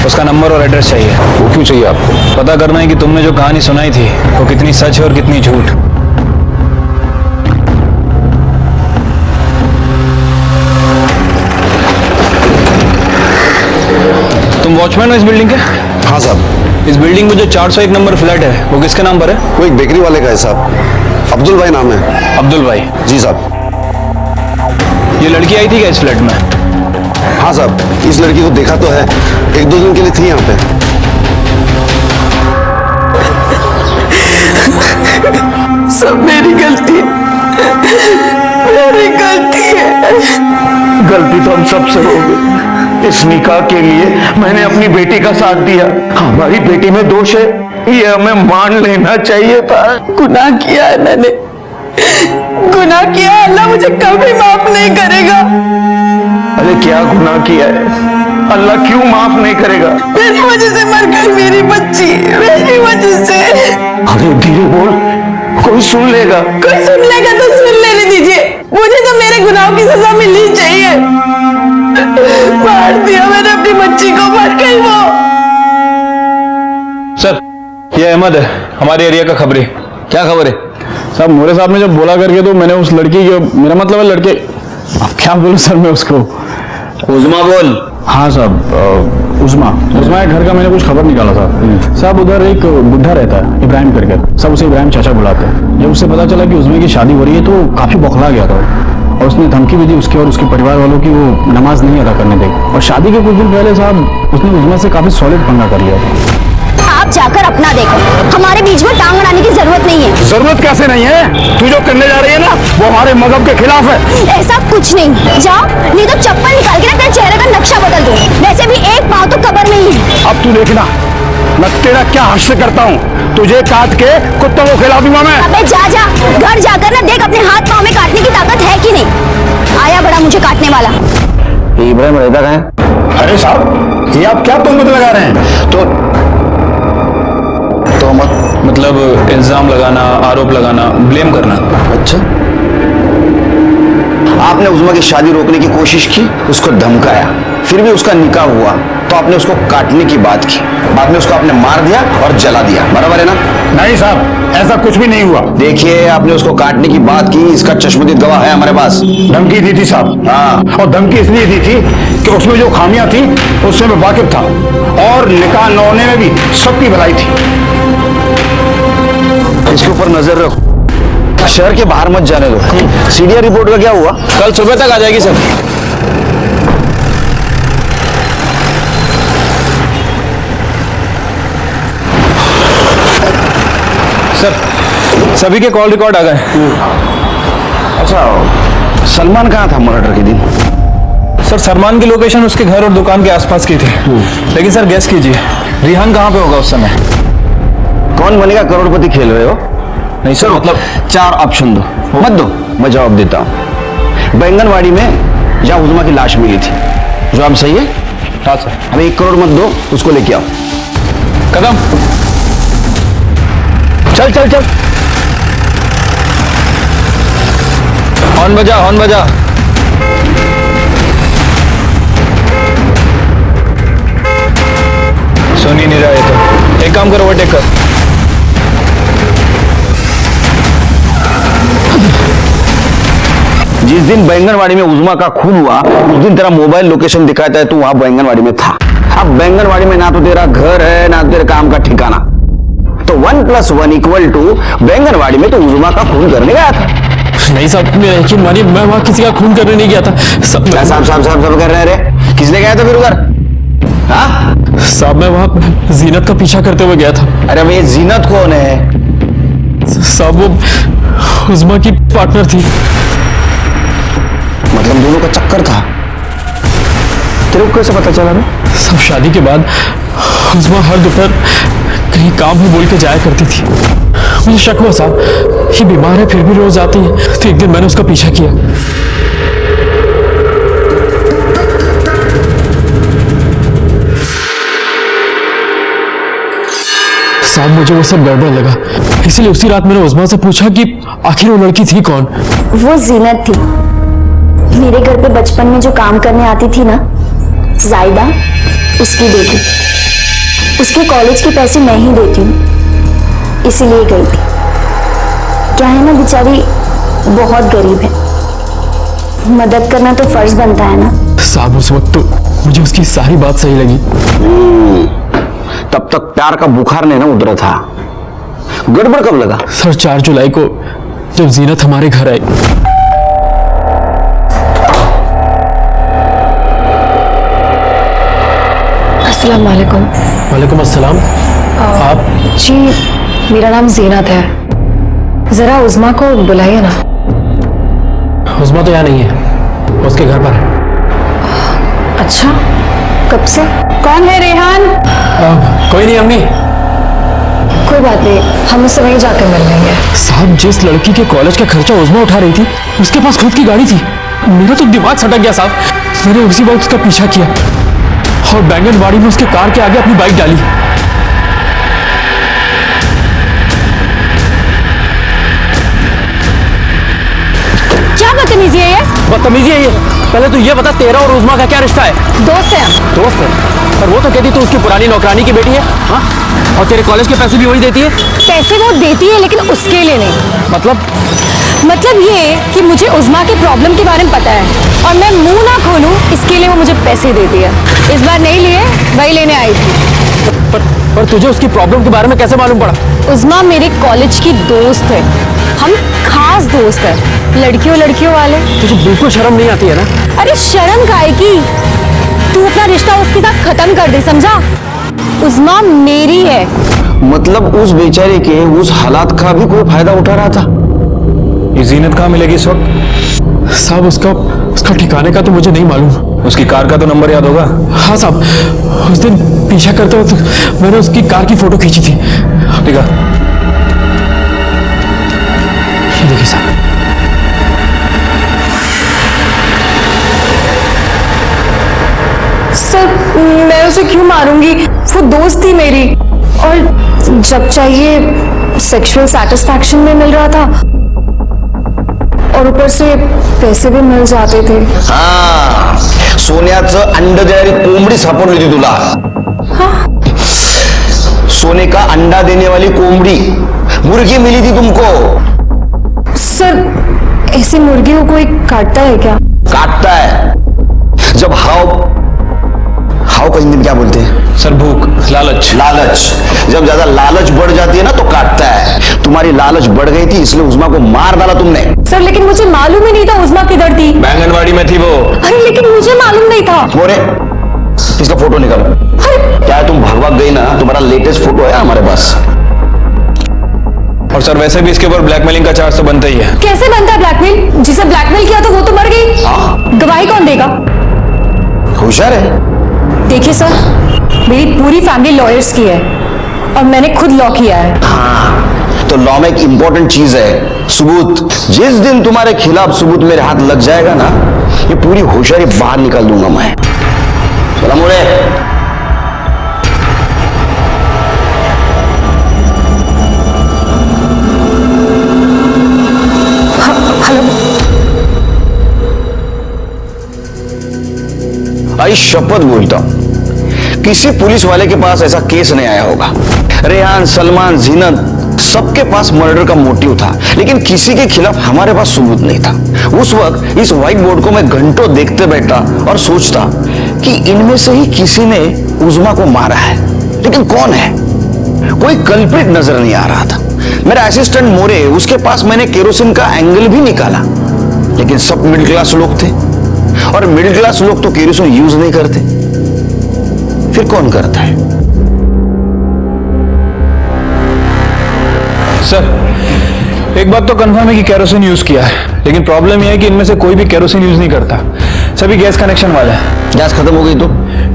उसका नंबर और एड्रेस चाहिए। वो क्यों चाहिए आपको? पता करना है कि तुमने जो कहानी सुनाई थी वो कितनी सच है और कितनी झूठ। तुम वॉचमैन हो इस बिल्डिंग के? हाँ साहब। इस बिल्डिंग में जो 401 नंबर फ्लैट है वो किसके नाम पर है? वो एक बेकरी वाले का है साहब, अब्दुल भाई नाम है। अब्दुल भाई? जी साहब। ये लड़की आई थी क्या इस फ्लैट में? हाँ साहब, इस लड़की को देखा तो है, 1-2 दिन के लिए थी यहाँ पे। सब मेरी गलती है, मेरी गलती है। गलती तो हम सबसे हो गई। इस निकाह के लिए मैंने अपनी बेटी का साथ दिया, हमारी बेटी में दोष है, ये हमें मान लेना चाहिए था। गुनाह किया है मैंने, गुनाह किया है, अल्लाह मुझे कभी माफ नहीं करेगा। अरे क्या गुनाह किया है, अल्लाह क्यों माफ नहीं करेगा? मेरी वजह से मर गई मेरी बच्ची, मेरी वजह से। अरे धीरे बोल, कोई सुन लेगा। कोई सुन लेगा तो सुन लेने दीजिए, मुझे तो मेरे गुनाहों की सजा मिलनी चाहिए। मार दिया मैंने अपनी बच्ची को, मर गई वो। सर ये अहमद है, हमारे एरिया का खबरी। क्या खबर है साहब? मोरे साहब ने जब बोला करके तो मैंने उस लड़की के, मेरा मतलब है लड़के, अब क्या बोलूं सर मैं उसको? उज़मा बोल। हाँ साहब, उज़मा के घर का मैंने कुछ खबर निकाला था साहब। उधर एक बुढ़ा रहता है इब्राहिम करके, सब उसे इब्राहिम चाचा बुलाते हैं। जब उससे पता चला कि उज़मा की शादी हो रही है तो काफी बौखला गया था, और उसने धमकी भी दी उसके और उसके परिवार वालों की, वो नमाज नहीं अदा करने देगी। और शादी के कुछ दिन पहले साहब उसने उज़मा से काफी सॉलिड पंगा कर लिया था। आप जाकर अपना देखो, हमारे बीच में टांग अड़ाने की जरूरत नहीं है। जरूरत कैसे नहीं है? तू जो करने जा रही है ना, वो हमारे मजहब के खिलाफ है। ऐसा कुछ नहीं, जाओ, नहीं तो चप्पल निकाल के ना तेरे चेहरे का नक्शा बदल दूं। वैसे भी एक पाँव तो कब्र में ही है। अब तू देखना, मैं तेरा क्या हश्र करता हूँ, तुझे काट के कुत्तों को खिला दूंगा मैं। अबे जा जा, घर जाकर ना देख अपने हाथ पाँव में काटने की ताकत है कि नहीं। आया बड़ा मुझे काटने वाला। ये इब्राहिम रहता कहाँ है? अरे साहब, ये आप क्या तुम लगा रहे हैं? तो मतलब इल्जाम लगाना, आरोप लगाना, ब्लेम करना। अच्छा, आपने उज़मा की शादी रोकने की कोशिश की, उसको धमकाया, फिर भी उसका निकाह हुआ तो आपने उसको काटने की बात की, बाद में उसको आपने मार दिया और जला दिया, बराबर है ना? नहीं साहब, ऐसा कुछ भी नहीं हुआ। देखिए, आपने उसको काटने की बात की, इसका चश्मदीद गवाह है हमारे पास। धमकी दी थी साहब। हाँ, और धमकी इसलिए दी थी कि उसमें जो खामियां थी उससे मैं वाकिफ था, और निकाह न होने में भी सबकी भलाई थी। इसके ऊपर नजर रखो। शहर के बाहर मत जाने दो। सीडीआर रिपोर्ट का क्या हुआ? कल सुबह तक आ जाएगी सर। सर सभी के कॉल रिकॉर्ड आ गए। अच्छा, सलमान कहाँ था मर्डर के दिन? सर सलमान की लोकेशन उसके घर और दुकान के आसपास की थी, लेकिन सर गेस कीजिए रिहान कहाँ पे होगा उस समय? कौन बनेगा करोड़पति खेल रहे हो? नहीं सर, मतलब 4 ऑप्शन दो। मत दो, मैं जवाब देता हूँ। बैंगनवाड़ी में जहाँ उजमा की लाश मिली थी, जवाब सही है? हाँ सर। अब 1 करोड़ मत दो, उसको लेके आओ। कदम चल चल चल। हॉर्न बजा, हॉर्न बजा। सुन ही नहीं रहा है तो एक काम करो, ओवरटेक कर। जिस दिन बैंगनवाड़ी में उजमा का खून हुआ, उस दिन तेरा मोबाइल लोकेशन दिखाता है तू वहां बैंगनवाड़ी में था। अब बैंगनवाड़ी में ना तो तेरा घर है ना तेरे काम का ठिकाना, तो 1 + 1 = बैंगनवाड़ी में तो उजमा का खून करने गया था। नहीं साहब, मेरा यकीन मानिए, मैं वहां किसी का खून करने नहीं गया था। सब कर रहे रे, किसने गया था फिर उधर? हाँ साहब, मैं वहां जीनत का पीछा करते हुए गया था। अरे भाई, जीनत कौन है? साहब वो उजमा की पार्टनर थी। मतलब दोनों का चक्कर था? तेरे को कैसे पता चला? सब शादी के बाद उजमा हर दोपहर कहीं काम है बोल के जाया करती थी। मुझे शक हुआ साहब, ये बीमार है फिर भी रोज आती है, तो एक दिन मैंने उसका पीछा किया। साहब मुझे वो सब गड़बड़ लगा, इसलिए उसी रात मैंने उजमा से पूछा कि आखिर वो लड़की थी कौन। वो जीनत थी, मेरे घर पे बचपन में जो काम करने आती थी ना, जायदा, उसकी बेटी। उसके कॉलेज के पैसे मैं ही देती हूँ, इसीलिए गई थी। क्या है ना, बेचारी बहुत गरीब है, मदद करना तो फर्ज बनता है ना। साहब उस वक्त तो मुझे उसकी सारी बात सही लगी। तब तक प्यार का बुखार नहीं ना उतरा था। गड़बड़ कब लगा? सर 4 जुलाई को जब जीनत हमारे घर आई। अस्सलाम वालेकुम। वालेकुम अस्सलाम। आप? जी मेरा नाम जीनत है, जरा उजमा को बुलाइए ना। उजमा तो यहाँ नहीं है, उसके घर पर है। अच्छा, कब से? कौन है रेहान? कोई नहीं अम्मी। कोई बात नहीं, हम उससे वहीं जाकर मिल लेंगे। साहब जिस लड़की के कॉलेज का खर्चा उजमा उठा रही थी, उसके पास खुद की गाड़ी थी। मेरा तो दिमाग सटक गया साहब। मैंने उसी वक्त उसका पीछा किया और बैंगनवाड़ी में उसके कार के आगे अपनी बाइक डाली। क्या बदतमीजी है ये? बदतमीजी है ये? पहले तो ये बता, तेरा और उजमा का क्या रिश्ता है? दोस्त है हम। दोस्त है? और वो तो कहती तू उसकी पुरानी नौकरानी की बेटी है। हाँ, और तेरे कॉलेज के पैसे भी वही देती है? पैसे वो देती है लेकिन उसके लिए नहीं। मतलब ये कि मुझे उजमा के प्रॉब्लम के बारे में पता है और मैं मुंह ना खोलूं, इसके लिए वो मुझे पैसे देती है। इस बार नहीं लिए, वही लेने आई थी। पर तुझे उसकी प्रॉब्लम के बारे में कैसे मालूम पड़ा? उजमा मेरे कॉलेज की दोस्त है, हम खास दोस्त है, लड़कियों वाले। तुझे बिल्कुल शर्म नहीं आती है ना? अरे शर्म काहे की? तू अपना रिश्ता उसके साथ खत्म कर दे, समझा? उजमा मेरी है। मतलब उस बेचारे के उस हालात का भी कोई फायदा उठा रहा था? ये जीनत कहाँ मिलेगी इस वक्त? साहब उसका ठिकाने का तो मुझे नहीं मालूम। उसकी कार का तो नंबर याद होगा? हाँ साहब, उस दिन पीछा करते वक्त मैंने उसकी कार की फोटो खींची थी। ठीक है, ये देखिए साहब। सर मैं उसे क्यों मारूंगी? वो दोस्त थी मेरी, और जब चाहिए सेक्सुअल सैटिस्फैक्शन में मिल रहा था और ऊपर से पैसे भी मिल जाते थे। हाँ, सोन्याचं अंड देणारी कोंबडी सापडली होती तुला। सोने का अंडा देने वाली कोंबडी, मुर्गी मिली थी तुमको। सर ऐसे मुर्गी को कोई काटता है क्या? काटता है जब खाओ को हिंदी में क्या बोलते हैं? सर भूख, लालच। लालच। जब ज्यादा लालच बढ़ जाती है ना तो काटता है। तुम्हारी लालच बढ़ गई थी इसलिए उस्मा को मार डाला तुमने। सर लेकिन मुझे मालूम ही नहीं था उस्मा किधर थी। बैंगनवाड़ी में थी वो। अरे लेकिन मुझे मालूम नहीं था। मोरे, इसका फोटो निकालो। क्या तुम भाग गई ना? तुम्हारा लेटेस्ट फोटो है हमारे पास। और सर वैसे भी इसके ऊपर ब्लैकमेलिंग का चार्ज तो बनता ही है। कैसे बनता है ब्लैकमेल? जिसे ब्लैकमेल किया तो वो तो मर गई। गवाही कौन देगा? होशियार है। देखिए सर, मेरी पूरी फैमिली लॉयर्स की है और मैंने खुद लॉ किया है। हाँ, तो लॉ में एक इंपॉर्टेंट चीज है, सबूत। जिस दिन तुम्हारे खिलाफ सबूत मेरे हाथ लग जाएगा ना, ये पूरी होशियारी बाहर निकाल दूंगा मैं। चला मोरे। भाई शपथ बोलता हूं, किसी पुलिस वाले के पास ऐसा केस नहीं आया होगा। रेहान, सलमान, जीनत सबके पास मर्डर का मोटिव था, लेकिन किसी के खिलाफ हमारे पास सबूत नहीं था। उस वक्त इस व्हाइट बोर्ड को मैं घंटों देखते बैठा और सोचता कि इनमें से ही किसी ने उस्मा को मारा है, लेकिन कौन है? कोई कल्प्रिट नजर नहीं आ रहा था। मेरा असिस्टेंट मोरे, उसके पास मैंने केरोसिन का एंगल भी निकाला, लेकिन सब मिडिल क्लास लोग थे और मिडिल क्लास लोग तो केरोसिन यूज नहीं करते। फिर कौन करता है? सर एक बात तो कंफर्म है कि केरोसिन यूज किया है, लेकिन प्रॉब्लम यह है कि इनमें से कोई भी केरोसिन यूज नहीं करता। सभी गैस कनेक्शन वाले हैं। गैस खत्म हो गई तो?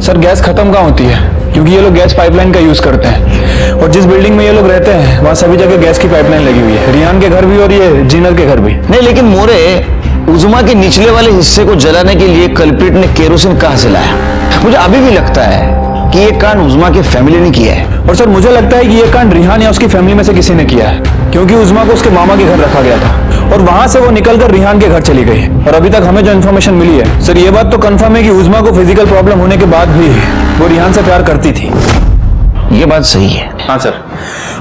सर गैस खत्म कहाँ होती है, क्योंकि ये लोग गैस पाइपलाइन का यूज करते हैं और जिस बिल्डिंग में ये लोग रहते हैं वहां सभी जगह गैस की पाइपलाइन लगी हुई है। रियान के घर भी और ये जीनत के घर भी। नहीं, लेकिन मोरे, उस्मा के निचले वाले हिस्से को जलाने के लिए कल्प्रिट ने केरोसिन कहां से लाया? मुझे अभी भी लगता है कि ये कांड उस्मा की फैमिली ने किया है। और सर मुझे लगता है कि ये कांड रिहान या उसकी फैमिली में से किसी ने किया है, क्योंकि उस्मा को उसके मामा के घर रखा गया था और वहां से वो निकलकर रिहान के घर चली गई। और अभी तक हमें जो इन्फॉर्मेशन मिली है सर, ये बात तो कंफर्म है कि उस्मा को फिजिकल प्रॉब्लम होने के बाद भी वो रिहान से प्यार करती थी। ये बात सही है। हाँ सर,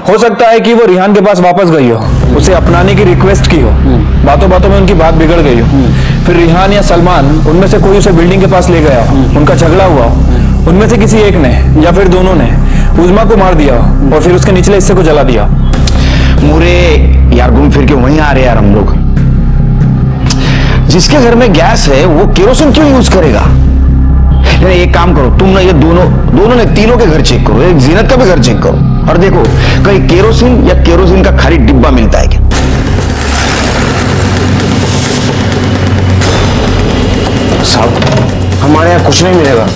हो सकता है कि वो रिहान के पास वापस गई हो, उसे अपनाने की रिक्वेस्ट की हो, बातों बातों में उनकी बात बिगड़ गई हो, फिर रिहान या सलमान उनमें से कोई उसे बिल्डिंग के पास ले गया हो, उनका झगड़ा हुआ हो, उनमें से किसी एक ने या फिर दोनों ने उस्मा को मार दिया हो और फिर उसके निचले हिस्से को जला दिया। मुरे यार, घूम फिर के वहीं आ रहे यार हम लोग। जिसके घर में गैस है वो केरोसिन क्यों यूज करेगा? एक काम करो तुम ना, ये दोनों ने तीनों के घर चेक करो, एक जीनत का भी घर चेक करो और देखो कहीं केरोसिन या केरोसिन का खाली डिब्बा मिलता है क्या। साहब हमारे यहाँ कुछ नहीं मिलेगा,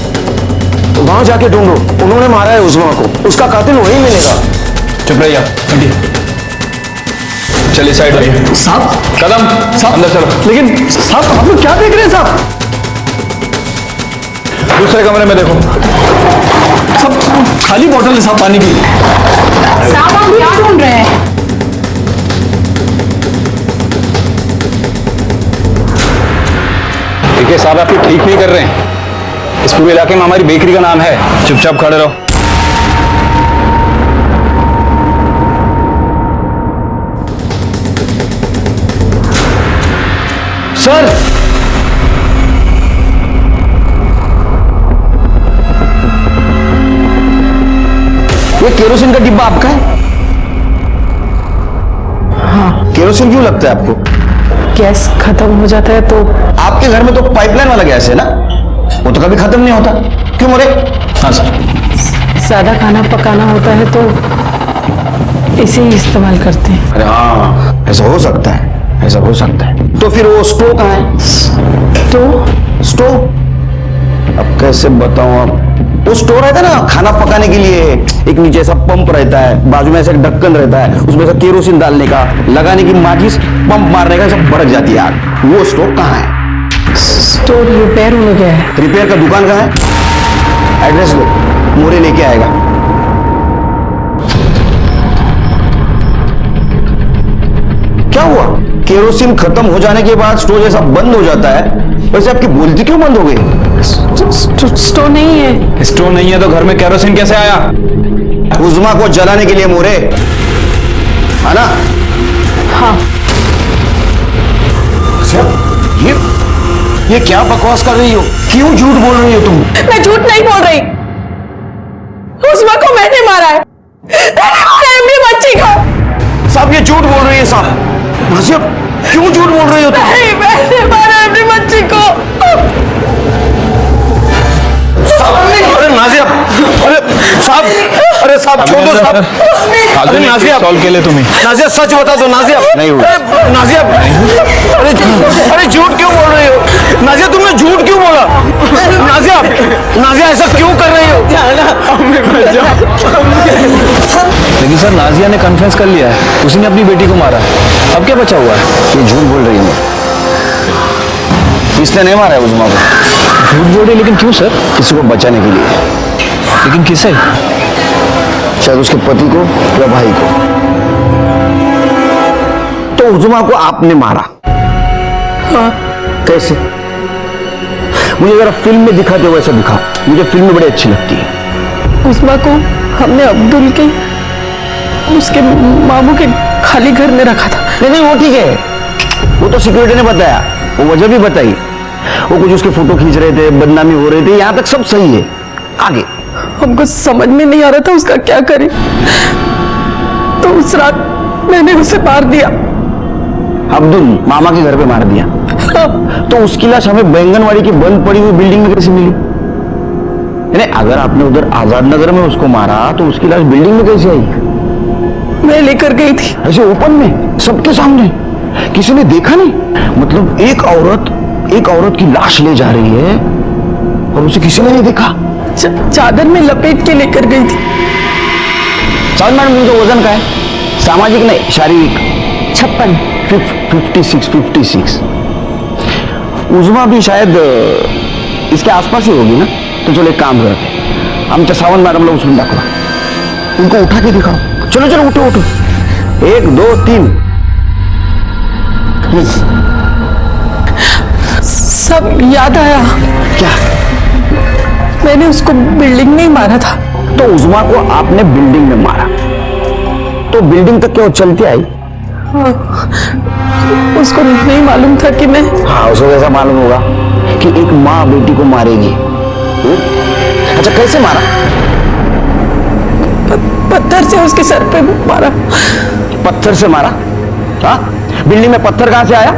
तो वहां जाके ढूंढो, उन्होंने मारा है उस्मा को, उसका कातिल वही मिलेगा। चुप रहिए, चलिए साइड आइए। साहब, कदम साहब अंदर चलो। लेकिन साहब आप लोग क्या देख रहे हैं साहब? दूसरे कमरे में देखो। सब खाली बोतल है साहब पानी की। साहब आप क्या ढूंढ रहे हैं? देखिए साहब, आप ये ठीक नहीं कर रहे हैं। इस पूरे इलाके में हमारी बेकरी का नाम है। चुपचाप खड़े रहो। सर, ये केरोसिन का डिब्बा आपका है? हाँ। केरोसिन क्यों लगता है आपको? गैस खत्म हो जाता है तो। आपके घर में तो पाइपलाइन वाला गैस है ना, वो तो कभी खत्म नहीं होता। क्यों मोरे? हाँ सर। ज्यादा खाना पकाना होता है तो इसे ही इस्तेमाल करते हैं। अरे हाँ, ऐसा हो सकता है, ऐसा हो सकता है। तो फिर वो स्टोव कहाँ है? तो स्टोव अब कैसे बताऊं आप? वो स्टोव रहता है ना खाना पकाने के लिए, एक नीचे ऐसा पंप रहता है, बाजू में ऐसा एक ढक्कन रहता है, उसमें से केरोसिन डालने का, लगाने की माचिस, पंप मारने का, सब भड़क जाती है आग। वो स्टोव कहाँ है? स्टोव रिपेयर हो गया है। रिपेयर का दुकान कहाँ है? एड्रेस दो, मोरे लेके आएगा। क्या हुआ? केरोसिन खत्म हो जाने के बाद स्टोव जैसा बंद हो जाता है, वैसे आपकी बोलती क्यों बंद हो गई? स्टोव नहीं है। स्टोव नहीं है तो घर में केरोसिन कैसे आया? उस्मा को जलाने के लिए मोरे, है ना? हाँ। ये क्या बकवास कर रही हो? क्यों झूठ बोल रही हो तुम? मैं झूठ नहीं बोल रही। उस्मा को मैंने मारा है, मैंने मारा है अपनी बच्ची को। साहब ये झूठ बोल रही है साहब। नाजिया क्यों झूठ बोल रही हो तुम? नहीं, मैंने मारा है अपनी बच्ची को। अरे नाजिया, अरे साहब छोड़ दो साहब। अरे नाजिया सॉल्व के लिए तुम्हें नाजिया सच बता दो नाजिया। नहीं हुआ। अरे नाजिया, अरे झूठ क्यों बोल रही हो नाजिया? तुमने झूठ क्यों बोला? नाजिया, नाजिया ऐसा क्यों कर रही हो? लेकिन सर नाजिया ने कन्फेस कर लिया है, उसी ने अपनी बेटी को मारा है। अब क्या बचा हुआ है? ये झूठ बोल रही है। इसने नहीं मारा है उस्मा को। झूठ बोल रही, लेकिन क्यों सर? किसी को बचाने के लिए। लेकिन किसे? शायद उसके पति को या भाई को। तो उस्मा को आपने मारा? हाँ। कैसे? मुझे जरा फिल्म में दिखाते हो वैसा दिखाओ, मुझे फिल्म बड़ी अच्छी लगती है। उस्मा को हमने अब्दुल के उसके मामू के खाली घर में रखा था। नहीं वो ठीक है, वो तो सिक्योरिटी ने बताया, वो वजह भी बताई। वो कुछ उसके फोटो खींच रहे थे, बदनामी हो रही थी, यहां तक सब सही है। आगे हमको समझ में नहीं आ रहा था उसका क्या करें, तो उस रात मैंने उसे मार दिया। अब्दुल मामा के घर पे मार दिया? तो उसकी लाश हमें बैंगनवाड़ी की बंद पड़ी हुई बिल्डिंग में कैसे मिली? नहीं, अगर आपने उधर आजाद नगर में उसको मारा तो उसकी लाश बिल्डिंग में कैसे आई? मैं लेकर गई थी। ऐसे ओपन में सबके सामने? किसी ने देखा नहीं? मतलब एक औरत की लाश ले जा रही है और उसे किसी ने नहीं देखा? चादर में लपेट के लेकर गई थी। समझ मैडम, उनका वजन का है? सामाजिक नहीं, शारीरिक। 56 उस्मा भी शायद इसके आसपास ही होगी ना। तो चलो एक काम करते हैं, आमच्या सावंत मॅडमला उचलून दाखवा, उनको उठा के दिखाओ। चलो चलो उठो उठो, 1 2 3। सब याद आया। क्या? मैंने उसको बिल्डिंग में ही मारा था। तो उस्मा को आपने बिल्डिंग में मारा, तो बिल्डिंग तक क्यों चलती आई? हाँ, उसको नहीं मालूम था कि मैं। हाँ, उसको कैसा मालूम होगा कि एक माँ बेटी को मारेगी? अच्छा कैसे मारा? पत्थर से उसके सर पे मारा। पत्थर से मारा? हाँ, बिल्डिंग में पत्थर कहां से आया?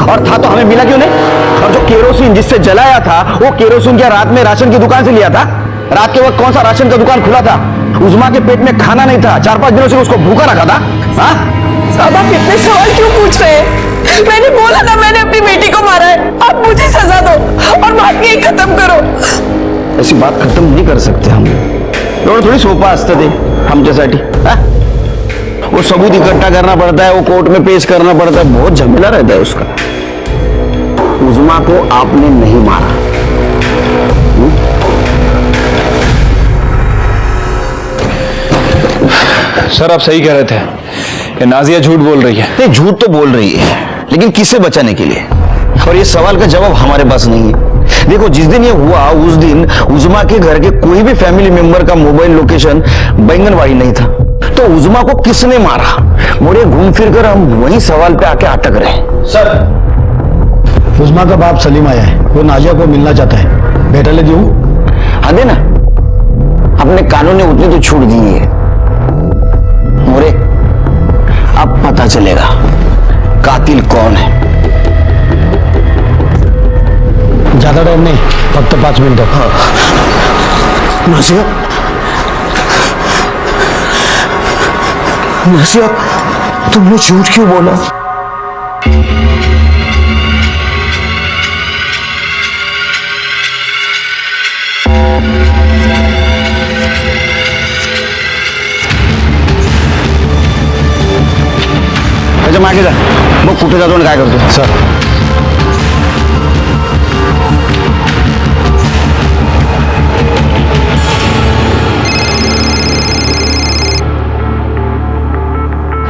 और था तो हमें मिला क्यों नहीं? और जो केरोसिन जिससे जलाया था, वो केरोसिन क्या रात में राशन की दुकान से लिया था? रात के वक्त कौन सा राशन का दुकान खुला था? उस्मा के पेट में खाना नहीं था, 4-5 दिनों से उसको भूखा रखा था। हाँ? साहब आप इतने सवाल क्यों पूछ रहे हैं? मैंने बोला था मैंने अपनी बेटी को मारा है। आप मुझे सजा दो और बात यही खत्म करो। ऐसी बात खत्म नहीं कर सकते हम। थोड़ी सोपा असतं ते आमच्यासाठी। वो सबूत इकट्ठा करना पड़ता है, वो कोर्ट में पेश करना पड़ता है, बहुत झमेला रहता है उसका। उस्मा को आपने नहीं मारा। सर आप सही कह रहे थे, ये नाजिया झूठ बोल रही है। नहीं, झूठ तो बोल रही है, लेकिन किससे बचाने के लिए? और ये सवाल का जवाब हमारे पास नहीं है। देखो, जिस दिन ये हुआ उस दिन उस्मा के घर के कोई भी फैमिली मेंबर का मोबाइल लोकेशन बैंगनवाड़ी नहीं था। तो उस्मा को किसने मारा? मोरे घूम फिर कर हम वही सवाल पे आके अटक रहे हैं। सर, उस्मा का बाप सलीम आया है, वो नाजिया को मिलना चाहता है। बेटा ले दूं? हाँ देना, अपने कानून ने उतनी तो छूट दी है। मोरे अब पता चलेगा कातिल कौन है। ज्यादा टाइम नहीं, फक्त 5 मिनिटं। हाँ। नाजिया, नाजिया तुमने झूठ क्यों बोला? अच्छा मागे जा, मग कुठे जातो आणि काय करतो? सर,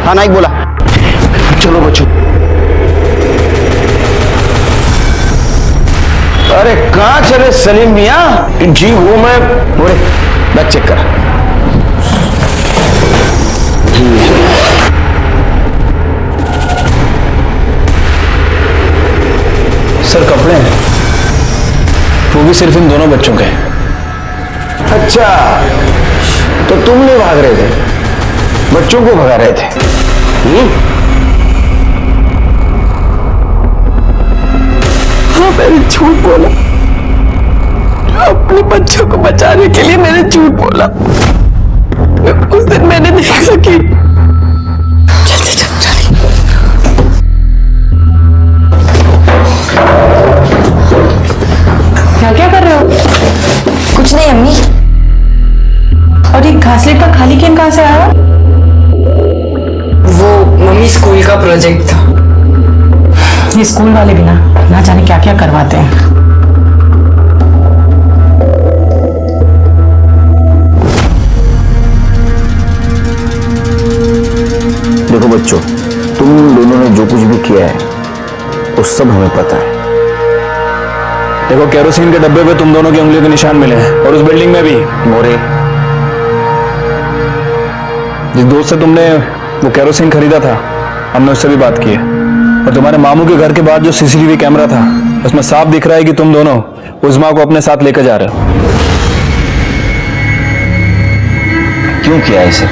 हाँ नाइक बोला। चलो बच्चों। अरे कहाँ चले सलीम मियाँ? जी वो मैं बोले बैग चेक कर। सर कपड़े हैं, वो भी सिर्फ इन दोनों बच्चों के। अच्छा, तुम नहीं भाग रहे थे, बच्चों को भगा रहे थे। हाँ, मैंने झूठ बोला। अपने बच्चों को बचाने के लिए मैंने झूठ बोला। उस दिन मैंने देखा कि क्या कर रहे हो? कुछ नहीं अम्मी। और ये घासलेट का खाली कैन कहां से आया? वो मम्मी स्कूल का प्रोजेक्ट था। ये स्कूल वाले भी ना जाने क्या क्या करवाते हैं। देखो बच्चों, तुम दोनों ने जो कुछ भी किया है वो सब हमें पता है। देखो, केरोसिन के डब्बे पे तुम दोनों की उंगलियों के निशान मिले हैं, और उस बिल्डिंग में भी। मोरे, जिस दोस्त से तुमने वो केरोसिन खरीदा था, हमने उससे भी बात की है। और तुम्हारे मामू के घर के बाहर जो सीसीटीवी कैमरा था, उसमें साफ दिख रहा है कि तुम दोनों उज़्मा को अपने साथ लेकर जा रहे हो। क्यों किया इसे?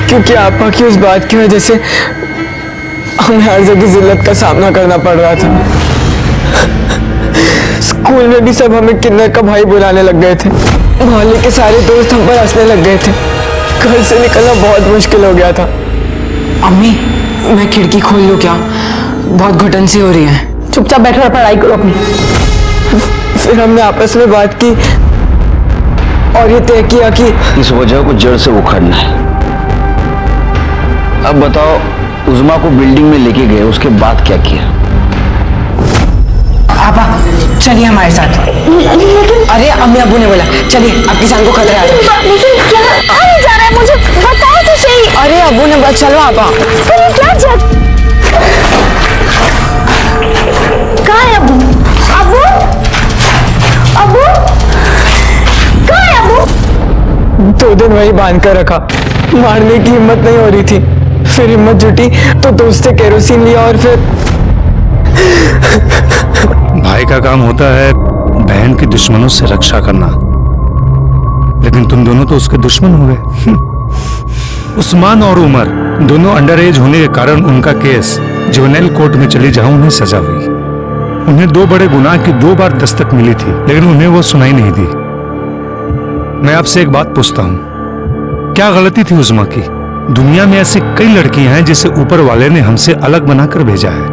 क्योंकि आपा की उस बात की वजह से हमें हर जगह जिल्लत का सामना करना पड़ रहा था। स्कूल में भी सब हमें किन्नर का भाई बुलाने लग गए थे। मोहल्ले के सारे दोस्त हम पर हंसने लग गए थे। घर से निकलना बहुत मुश्किल हो गया था। अम्मी, मैं खिड़की खोल लूं क्या? बहुत घुटन सी हो रही है। चुपचाप बैठो और पढ़ाई करो अपनी। फिर हमने आपस में बात की और ये तय किया कि इस वजह को जड़ से उखाड़ना है। अब बताओ, उज़्मा को बिल्डिंग में लेके गए, उसके बाद क्या किया? आपा चलिए हमारे साथ। अरे अम्मी अब्बू ने बोला चलिए, आपकी जान को खतरा है। क्या जा रहा है? मुझे बताओ तो सही। अरे अब्बू ने बोला चलो आपा। क्या कहाँ है अब्बू? अब्बू, अब्बू कहाँ है अब्बू? 2 दिन वही बांध कर रखा, मारने की हिम्मत नहीं हो रही थी। फिर हिम्मत जुटी तो दोस्त से केरोसिन लिया और फिर भाई का काम होता है बहन की दुश्मनों से रक्षा करना, लेकिन तुम दोनों तो उसके दुश्मन हो गए। उस्मान और उमर दोनों अंडर एज होने के कारण उनका केस जुवेनाइल कोर्ट में चली जहां उन्हें सजा हुई। उन्हें 2 बड़े गुनाह की 2 बार दस्तक मिली थी, लेकिन उन्हें वो सुनाई नहीं दी। मैं आपसे एक बात पूछता हूं, क्या गलती थी उज़्मा की? दुनिया में ऐसी कई लड़कियां हैं जिसे ऊपर वाले ने हमसे अलग बनाकर भेजा है,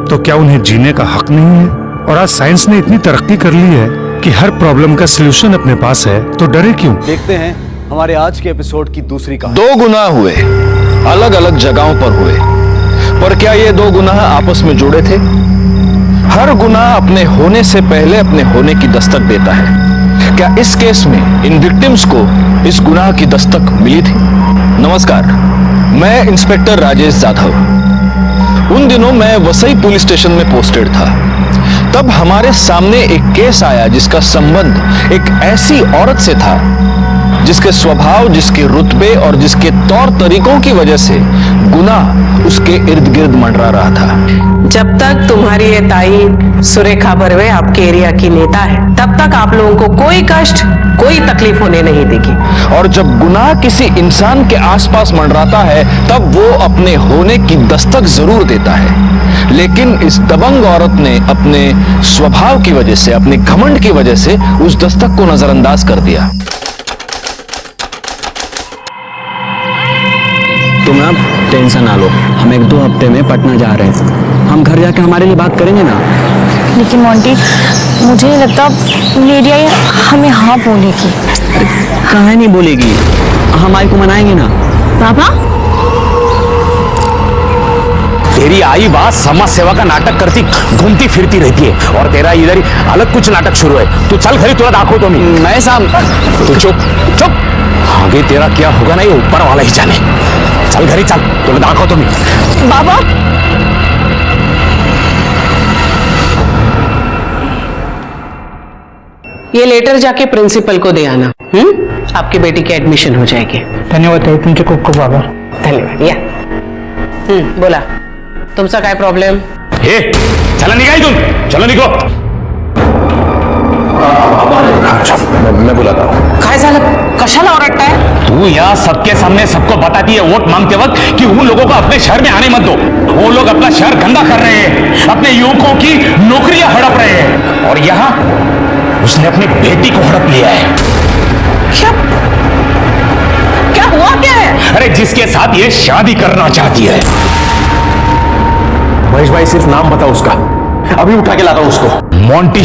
तो क्या उन्हें जीने का हक नहीं है? और आज साइंस ने इतनी तरक्की कर ली है कि हर प्रॉब्लम का सलूशन अपने पास है, तो डरे क्यों? देखते हैं हमारे आज के एपिसोड की दूसरी कहानी। 2 गुनाह हुए, अलग अलग जगहों पर हुए, पर क्या ये 2 गुनाह आपस में जुड़े थे? हर गुनाह अपने होने से पहले अपने होने की दस्तक देता है। क्या इस केस में इन विक्टिम्स को इस गुनाह की दस्तक मिली थी? नमस्कार, मैं इंस्पेक्टर राजेश जाधव। उन दिनों मैं वसई पुलिस स्टेशन में पोस्टेड था। तब हमारे सामने एक केस आया जिसका संबंध एक ऐसी औरत से था जिसके स्वभाव, जिसके रुतबे और जिसके तौर तरीकों की वजह से गुनाह उसके इर्द गिर्द मंडरा रहा था। जब तक तुम्हारी ये ताई सुरेखा बर्वे आपके एरिया की नेता है, तब तक आप लोगों को कोई कष्ट, कोई तकलीफ होने नहीं देगी। और जब गुनाह किसी इंसान के आसपास मंडराता है, तब वो अपने होने की दस्तक जरूर देता है। लेकिन इस दबंग औरत ने अपने स्वभाव की वजह से, अपने घमंड की वजह से उस दस्तक को नजरअंदाज कर दिया। तुम आप टेंशन ना लो, हम 1-2 हफ्ते में पटना जा रहे हैं। हम घर जाके हमारे लिए बात करेंगे ना। लेकिन मोंटी, मुझे नहीं लगता मेरी आई हमें हाँ बोलेगी। कहाँ नहीं बोलेगी, हम आई को मनाएंगे ना। पापा, तेरी आई बात समाज सेवा का नाटक करती घूमती फिरती रहती है, और तेरा इधर ही अलग कुछ नाटक शुरू है। तू चल घरी, तुला दाखो तो मैं साहब। तू चुप चुप, आगे तेरा क्या होगा ना ये ऊपर वाला ही जाने। चल घरी चल, तुला दाखो तो बाबा ये लेटर जाके प्रिंसिपल को दे आना। आपकी बेटी की एडमिशन हो जाएगी। धन्यवाद तुमचे खूप खूप आभार। धन्यवाद। या बोला, तुमचा काय प्रॉब्लेम? हे चला निघा इथून, चलो निघो। मैं बुलाता हूँ। काय झालं? कशाला ओरडताय? तू यहाँ सबके सामने सबको बताती है वोट मांगते वक्त कि उन लोगों को अपने शहर में आने मत दो। वो लोग अपना शहर गंदा कर रहे हैं, अपने युवकों की नौकरियां हड़प रहे हैं, और यहाँ उसने अपनी बेटी को हड़प लिया है। क्या हुआ क्या है? अरे जिसके साथ ये शादी करना चाहती है। महेश भाई सिर्फ नाम बताओ उसका, अभी उठा के लाता हूं उसको। मोंटी।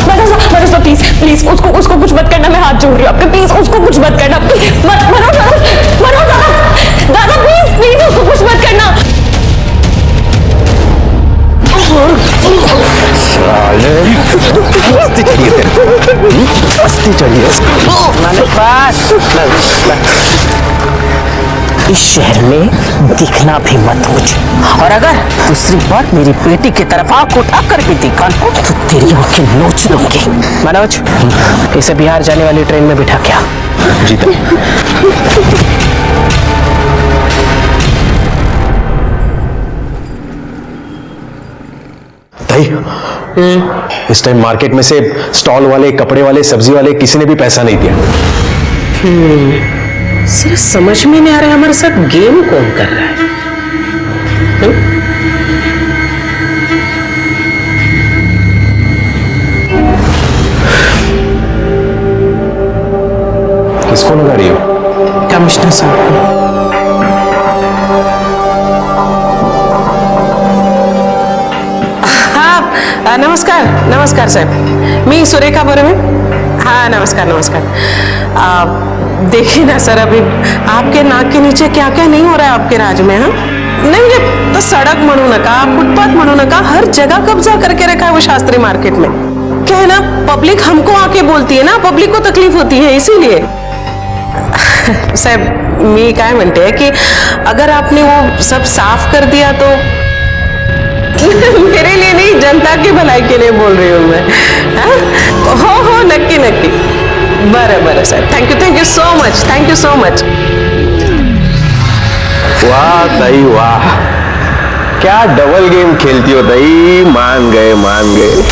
मनोज प्लीज प्लीज उसको कुछ मत करना, मैं हाथ जोड़ रही हूँ आपके, प्लीज उसको कुछ मत करना, मनोज दादा प्लीज प्लीज उसको कुछ मत करना। इस शहर में दिखना भी मत मुझे, और अगर दूसरी बार मेरी बेटी की तरफ आंख उठा कर भी दिखा तो तेरी आंखें नोच लूंगी। मनोज, इसे बिहार जाने वाली ट्रेन में बिठा क्या? जी ताई, इस टाइम मार्केट में से स्टॉल वाले, कपड़े वाले, सब्जी वाले किसी ने भी पैसा नहीं दिया। सिर्फ समझ में नहीं आ रहा है हमारे साथ गेम कौन कर रहा है। किसको लगा रही हो? कमिश्नर साहब को। हाँ नमस्कार नमस्कार साहेब, मी सुरेखा बरोबर। हाँ नमस्कार नमस्कार। देखिए ना सर, अभी आपके नाक के नीचे क्या क्या नहीं हो रहा है आपके राज में। हाँ नहीं म्हणजे तो सड़क म्हणू नका, फुटपाथ म्हणू नका, हर जगह कब्जा करके रखा है वो शास्त्री मार्केट में। क्या है ना, पब्लिक हमको आके बोलती है ना, पब्लिक को तकलीफ होती है, इसीलिए। साहब मी काय म्हणते कि अगर आपने वो सब साफ कर दिया तो मेरे लिए नहीं, जनता की भलाई के लिए बोल रही हूँ मैं। हो नक्की नक्की। बरं बरं साहेब, thank you so much, thank you so much. वाह ताई वाह, क्या डबल गेम खेलती हो ताई, मान गए मान गए।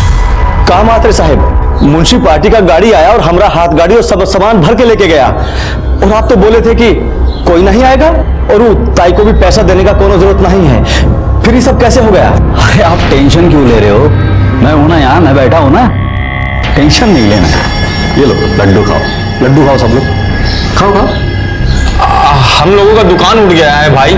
कहा मात्र साहब, मुंशी पार्टी का गाड़ी आया और हमारा हाथ गाड़ी और सब सामान भर के लेके गया, और आप तो बोले थे कि कोई नहीं आएगा और वो ताई को भी पैसा देने का कोई जरूरत नहीं है, फिर ये सब कैसे हो गया? अरे आप टेंशन क्यों ले रहे हो, मैं हूं ना यहाँ, मैं बैठा हूं ना, टेंशन नहीं लेना। ये लो लड्डू खाओ, लड्डू खाओ सब लोग, खाओ खाओ। हम लोगों का दुकान उठ गया है भाई,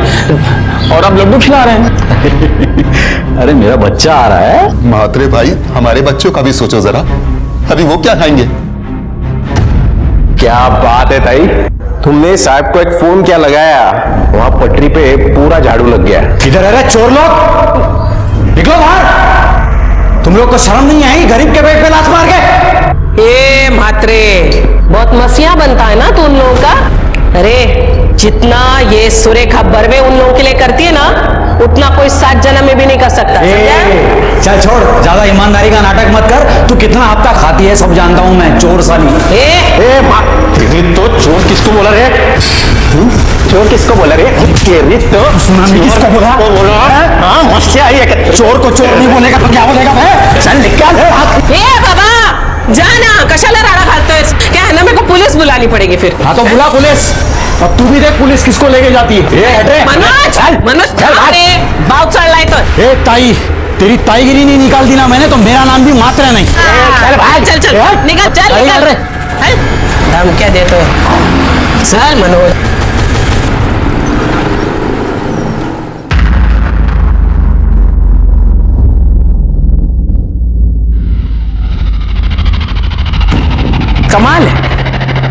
और आप लड्डू खिला रहे हैं। अरे मेरा बच्चा आ रहा है। महात्रे भाई, हमारे बच्चों का भी सोचो जरा, अभी वो क्या खाएंगे? क्या बात है ताई, तुमने साहब को एक फोन क्या लगाया, वहां पटरी पे पूरा झाड़ू लग गया। इधर अरे चोर लोग, निकलो बाहर, तुम लोग को शर्म नहीं आई गरीब के पेट पे लात मार के? ए म्हात्रे, बहुत मसिया बनता है ना तू उन लोगों का। अरे जितना ये सुरेखा बर्वे उन लोगों के लिए करती है ना, उतना कोई 7 जन्म में भी नहीं कर सकता। चल छोड़, ज्यादा ईमानदारी का नाटक मत कर, तू कितना हफ्ता खाती है सब जानता हूं मैं, चोर साली। तो चोर किसको बोला रे? चोर किसको बोला रे? तो सुना नहीं किसको बोला? हाँ मस्ती आई है। चोर को चोर नहीं बोलेगा तो क्या बोलेगा भाई? चल निकाल हाथ। बाबा जाना, कशाला राडा घालतोय? क्या है ना, मेरे को पुलिस बुलानी पड़ेगी फिर। हाँ तो बुला पुलिस, अब तू भी देख पुलिस किसको लेके जाती है। मनोज अरे भाव चढ़लाय तो। ए ताई, तेरी ताईगिरी नहीं निकाल दी ना मैंने तो मेरा नाम भी मात्र नहीं। चल भाई, चल निकल, चल निकल। हम क्या देते हो? चल मनोज। कमाल है,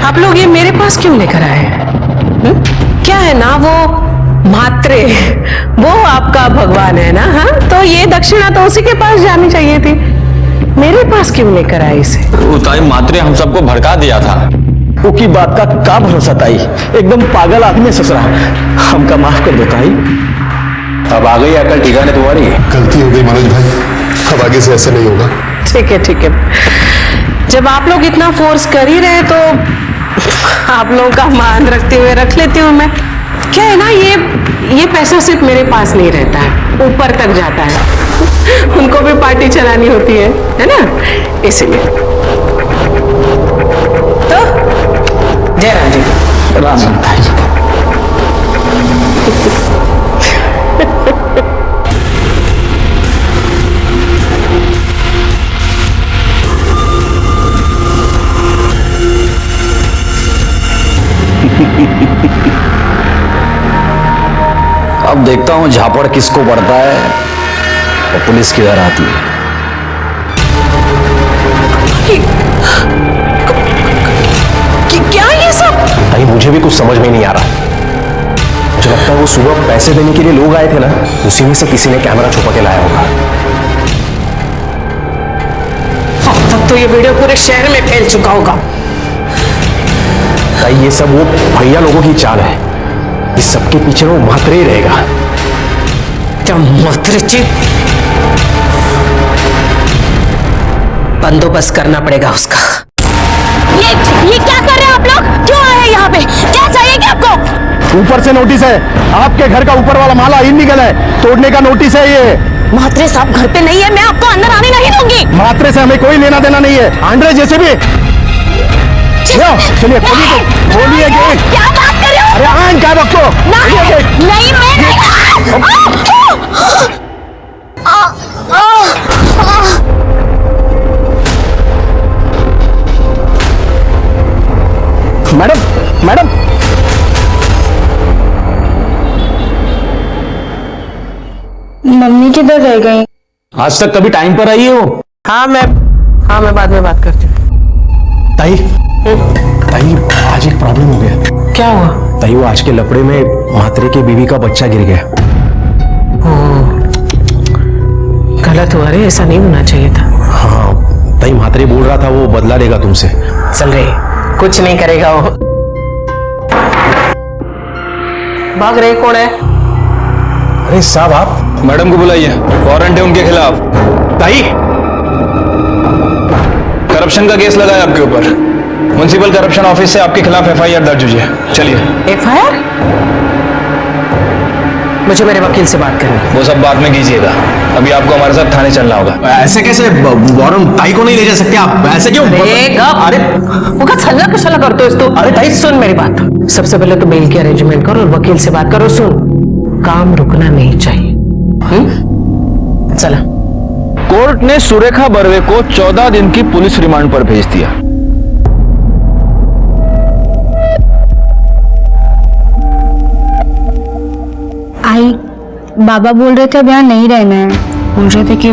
आप लोग ये मेरे पास क्यों लेकर आए? क्या है ना, वो म्हात्रे वो आपका भगवान है ना। हाँ तो ये दक्षिणा तो उसी के पास जानी चाहिए थी, मेरे पास क्यों लेकर आए इसे? ताई मात्रे हम सबको भड़का दिया था। उसकी बात का क्या भरोसा ताई, एकदम पागल आदमी ससुरा, हमका माफ कर दो ताई। अब आ गई अकल ठिकाने तुम्हारी। गलती हो गई मनोज भाई, अब आगे से ऐसा नहीं होगा। ठीक है, जब आप लोग इतना फोर्स कर ही रहे तो आप लोगों का मान रखते हुए रख लेती हूँ मैं। क्या है ना, ये पैसा सिर्फ मेरे पास नहीं रहता है, ऊपर तक जाता है, उनको भी पार्टी चलानी होती है ना, इसीलिए। तो जय राम जी। राम राम। अब देखता हूं झापड़ किसको पड़ता है और पुलिस किधर आती है। क्या ये सब? भाई मुझे भी कुछ समझ में नहीं आ रहा। मुझे लगता है वो सुबह पैसे देने के लिए लोग आए थे ना, उसी में से किसी ने कैमरा छुपा के लाया होगा। अब तक तो ये वीडियो पूरे शहर में फैल चुका होगा। भाई ये सब वो भैया लोगों की चाल है। इस सबके पीछे वो मात्रे ही रहेगा। क्या मात्रे? बंदोबस्त करना पड़ेगा उसका। ये क्या कर रहे हैं आप लोग? क्यों आए हैं यहाँ पे? क्या चाहिए क्या आपको? ऊपर से नोटिस है, आपके घर का ऊपर वाला माला इलीगल है, तोड़ने का नोटिस है ये। म्हात्रे साहब घर पे नहीं है, मैं आपको अंदर आने नहीं दूंगी। मात्रे से हमें कोई लेना देना नहीं है। आंड्रे जैसे भी चलिए खोलिए गेट। क्या बात कर रहे हो? अरे आन क्या रखो? नहीं मैं नहीं। मैडम मैडम मम्मी किधर रह गई? आज तक कभी टाइम पर आई हो? हाँ मैं बाद में बात करती हूँ। ताई ताई आज एक प्रॉब्लम हो गया। क्या हुआ? ताई वो आज के लफड़े में मात्रे की बीवी का बच्चा गिर गया। गलत हुआ रे, ऐसा नहीं होना चाहिए था। हाँ ताई मात्रे बोल रहा था वो बदला लेगा तुमसे। चल रे, कुछ नहीं करेगा वो। भाग रहे कौन है? अरे साहब आप मैडम को बुलाइए, वारंट है उनके खिलाफ। ताई करप्शन का केस लगा है आपके ऊपर। म्युनिसिपल करप्शन ऑफिस से आपके खिलाफ एफआईआर दर्ज हुई है। चलिए। एफआईआर? मुझे मेरे वकील से बात करनी है। वो सब बाद में कीजिएगा, अभी आपको हमारे साथ थाने चलना होगा। ऐसे कैसे वारंट ताई को नहीं ले जा सकते आप? ऐसे क्यों? अरे वो छल्ला कुशला करते हो तू। अरे ताई सुन मेरी बात, सबसे पहले तो बेल की अरेंजमेंट करो और वकील से बात करो। सुन, काम रुकना नहीं चाहिए। चला। कोर्ट ने सुरेखा बर्वे को 14 दिन की पुलिस रिमांड पर भेज दिया। आई बाबा बोल रहे थे अब यहाँ नहीं रहना है। बोल रहे थे कि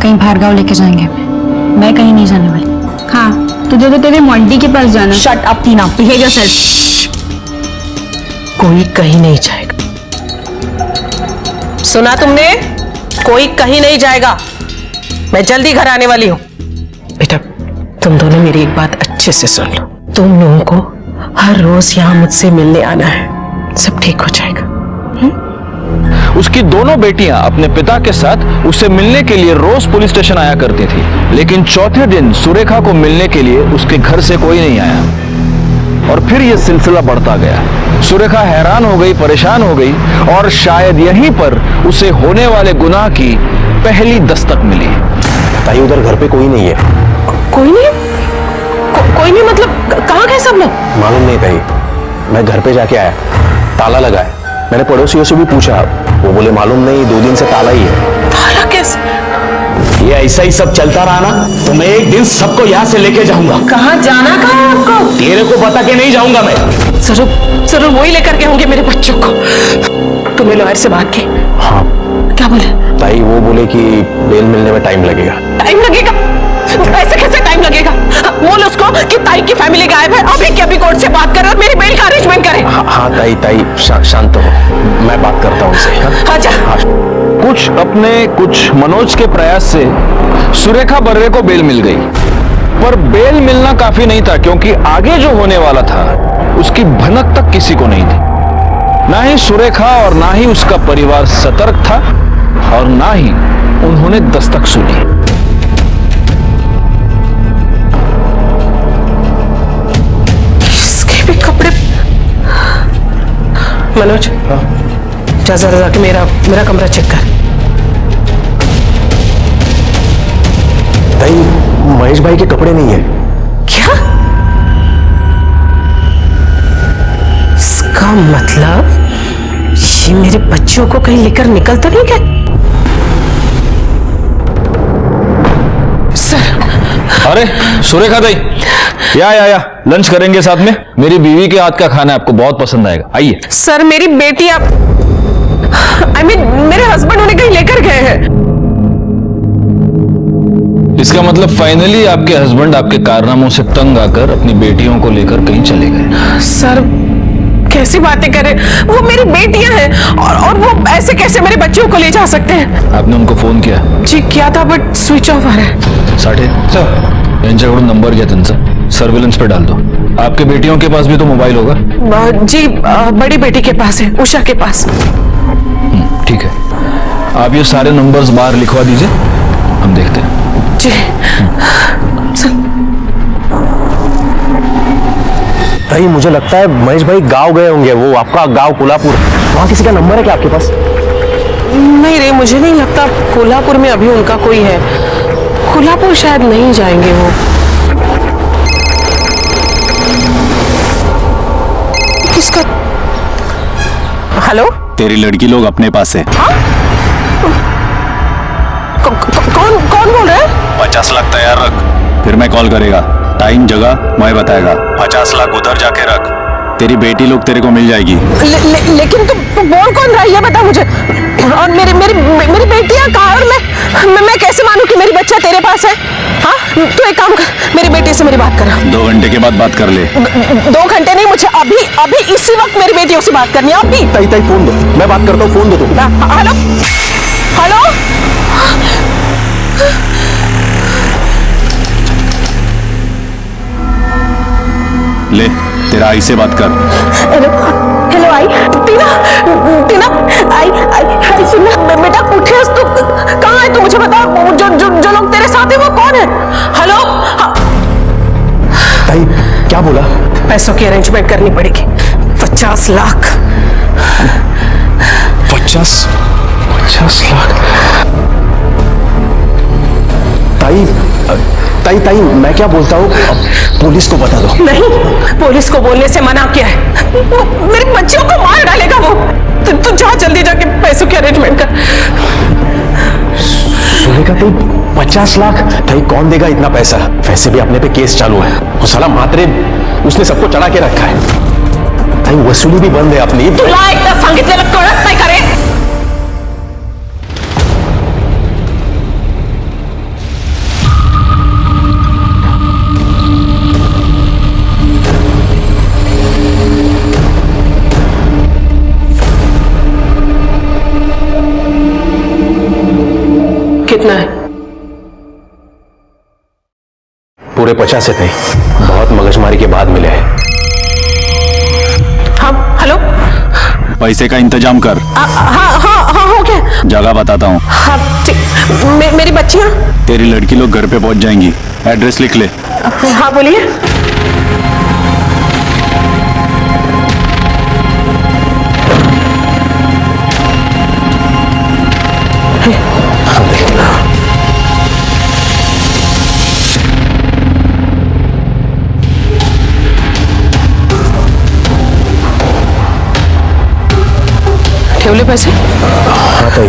कहीं भार्गव लेके जाएंगे। मैं कहीं नहीं जाने वाली। हाँ तुझे तो तेरे मॉन्टी के पास जाना। शट अप टीना, बिहेव योरसेल्फ। कोई कहीं नहीं जाएगा। सुना तुमने? कोई कहीं नहीं जाएगा। मैं जल्दी घर आने वाली हूँ। बेटा तुम दोनों मेरी एक बात अच्छे से सुन लो। तुम लोगों को हर रोज यहाँ मुझसे मिलने आना है, सब ठीक हो जाएगा। उसकी दोनों बेटियां अपने पिता के साथ उससे मिलने के लिए रोज पुलिस स्टेशन आया करती थी, लेकिन चौथे दिन सुरेखा को मिलने के लिए उसके घर से कोई नहीं आया और फिर यह सिलसिला बढ़ता गया। सुरेखा हैरान हो गई, परेशान हो गई और शायद यहीं पर उसे होने वाले गुनाह की पहली दस्तक मिली। ताई उधर घर पे कोई नहीं है। कोई नहीं? कोई नहीं मतलब कहाँ गए सब लोग? मालूम नहीं ताई, मैं घर पे जाके आया, ताला लगा है। मैंने पड़ोसियों से भी पूछा, वो बोले मालूम नहीं, 2 दिन से ताला ही है। ताला कैसे? ये ऐसा ही सब चलता रहा ना तो मैं एक दिन सबको यहाँ से लेके जाऊंगा। कहाँ जाना? कहाँ है आपको? तेरे को बता के नहीं जाऊंगा मैं। जरूर वही लेकर के होंगे मेरे बच्चों को। तुमने लॉयर से बात की? हाँ। क्या बोले? ताई वो बोले कि बेल मिलने में टाइम लगेगा। टाइम लगेगा? ऐसे कैसे टाइम लगेगा? बोल उसको कि ताई की फैमिली गायब है, अभी के अभी कोर्ट से बात कर और मेरी बेल का अरेंजमेंट करे। हाँ ताई शांत हो, मैं बात करता हूँ उनसे। हाँ जा। कुछ अपने कुछ मनोज के प्रयास से सुरेखा बर्वे को बेल मिल गई, पर बेल मिलना काफी नहीं था क्योंकि आगे जो होने वाला था उसकी भनक तक किसी को नहीं थी। ना ही सुरेखा और ना ही उसका परिवार सतर्क था और ना ही उन्होंने दस्तक सुनी। इसके भी कपड़े। मनोज जा जरा जाके मेरा कमरा चेक कर। ताई महेश भाई के कपड़े नहीं है। क्या? बच्चों को कहीं लेकर निकल तो नहीं गए? सर। अरे सुरेखा दाई, या लंच करेंगे साथ में। मेरी बीवी के हाथ का खाना आपको बहुत पसंद आएगा, आइए। सर मेरी बेटी आप मेरे हस्बैंड उन्हें कहीं लेकर गए हैं। इसका मतलब फाइनली आपके हस्बैंड आपके कारनामों से तंग आकर अपनी बेटियों को लेकर कहीं चले गए। सर कैसी बातें कर रहे, वो मेरी बेटियां हैं और वो ऐसे कैसे मेरे बच्चों को ले जा सकते हैं? आपने उनको फोन किया? जी किया था बट स्विच ऑफ आ रहा है। साठे सर यांच्याकडून नंबर घ्या त्यांचा, सर्वेलेंस पे डाल दो। आपके बेटियों के पास भी तो मोबाइल होगा? जी बड़ी बेटी के पास है, उषा के पास। ठीक है, आप ये सारे नंबर्स बाहर लिखवा दीजिए, हम देखते हैं। जी। भाई मुझे लगता है महेश भाई गांव गए होंगे, वो आपका गांव कोल्हापुर। वहां किसी का नंबर है क्या आपके पास? नहीं रे, मुझे नहीं लगता कोल्हापुर में अभी उनका कोई है। कोल्हापुर शायद नहीं जाएंगे वो। किसका? हेलो, तेरी लड़की लोग अपने पास है। कौन बोल रहा है? 50 लाख तैयार रख, फिर मैं कॉल करेगा। टाइम जगह मैं बताएगा। 50 लाख उधर जाके रख, तेरी बेटी लोग तेरे को मिल जाएगी। लेकिन तू बोल कौन रहा है ये बता मुझे। और मेरी बेटियां कहाँ? और मैं कैसे मानूं कि मेरी बच्चा तेरे पास है? हाँ, तू एक काम कर, मेरी बेटी से मेरी बात करा। 2 घंटे के बाद बात कर ले। 2 घंटे नहीं, मुझे अभी इसी वक्त मेरी बेटियों से बात करनी है। अभी ताई फोन दो, मैं बात करता हूँ, फोन दो तुम। Hello hello. ले, तेरा आई से बात कर। हेलो हेलो आई। टीना आई सुनना बेटा, उठे तू कहाँ है? तू मुझे बता, जो लोग तेरे साथ है वो कौन है? हेलो। ताई क्या बोला? पैसों की अरेंजमेंट करनी पड़ेगी। 50 लाख। 50 लाख? ताई मैं क्या बोलता हूँ, पुलिस को बता दो। नहीं, पुलिस को बोलने से मना किया है। मेरे बच्चों को मार डालेगा वो। तू जा जल्दी जाके पैसों की अरेंजमेंट कर। सुनेगा तो 50 लाख? ताई कौन देगा इतना पैसा? वैसे भी अपने पे केस चालू है, वो साला मात्रे उसने सबको चढ़ा के रखा है। ताई वसूली भी बंद है अपनी। तुला एकदा सांगितलेलं कळत नाही का रे? कितना है? पूरे 50 है ताई, बहुत मगजमारी के बाद मिले हैं। हाँ हेलो। पैसे का इंतजाम कर। हाँ हो गया। जगह बताता हूँ। हाँ ठीक। मेरी बच्चियाँ? तेरी लड़की लोग घर पे पहुंच जाएंगी, एड्रेस लिख ले। हाँ बोलिए। ठेवले पैसे? हाँ ताई।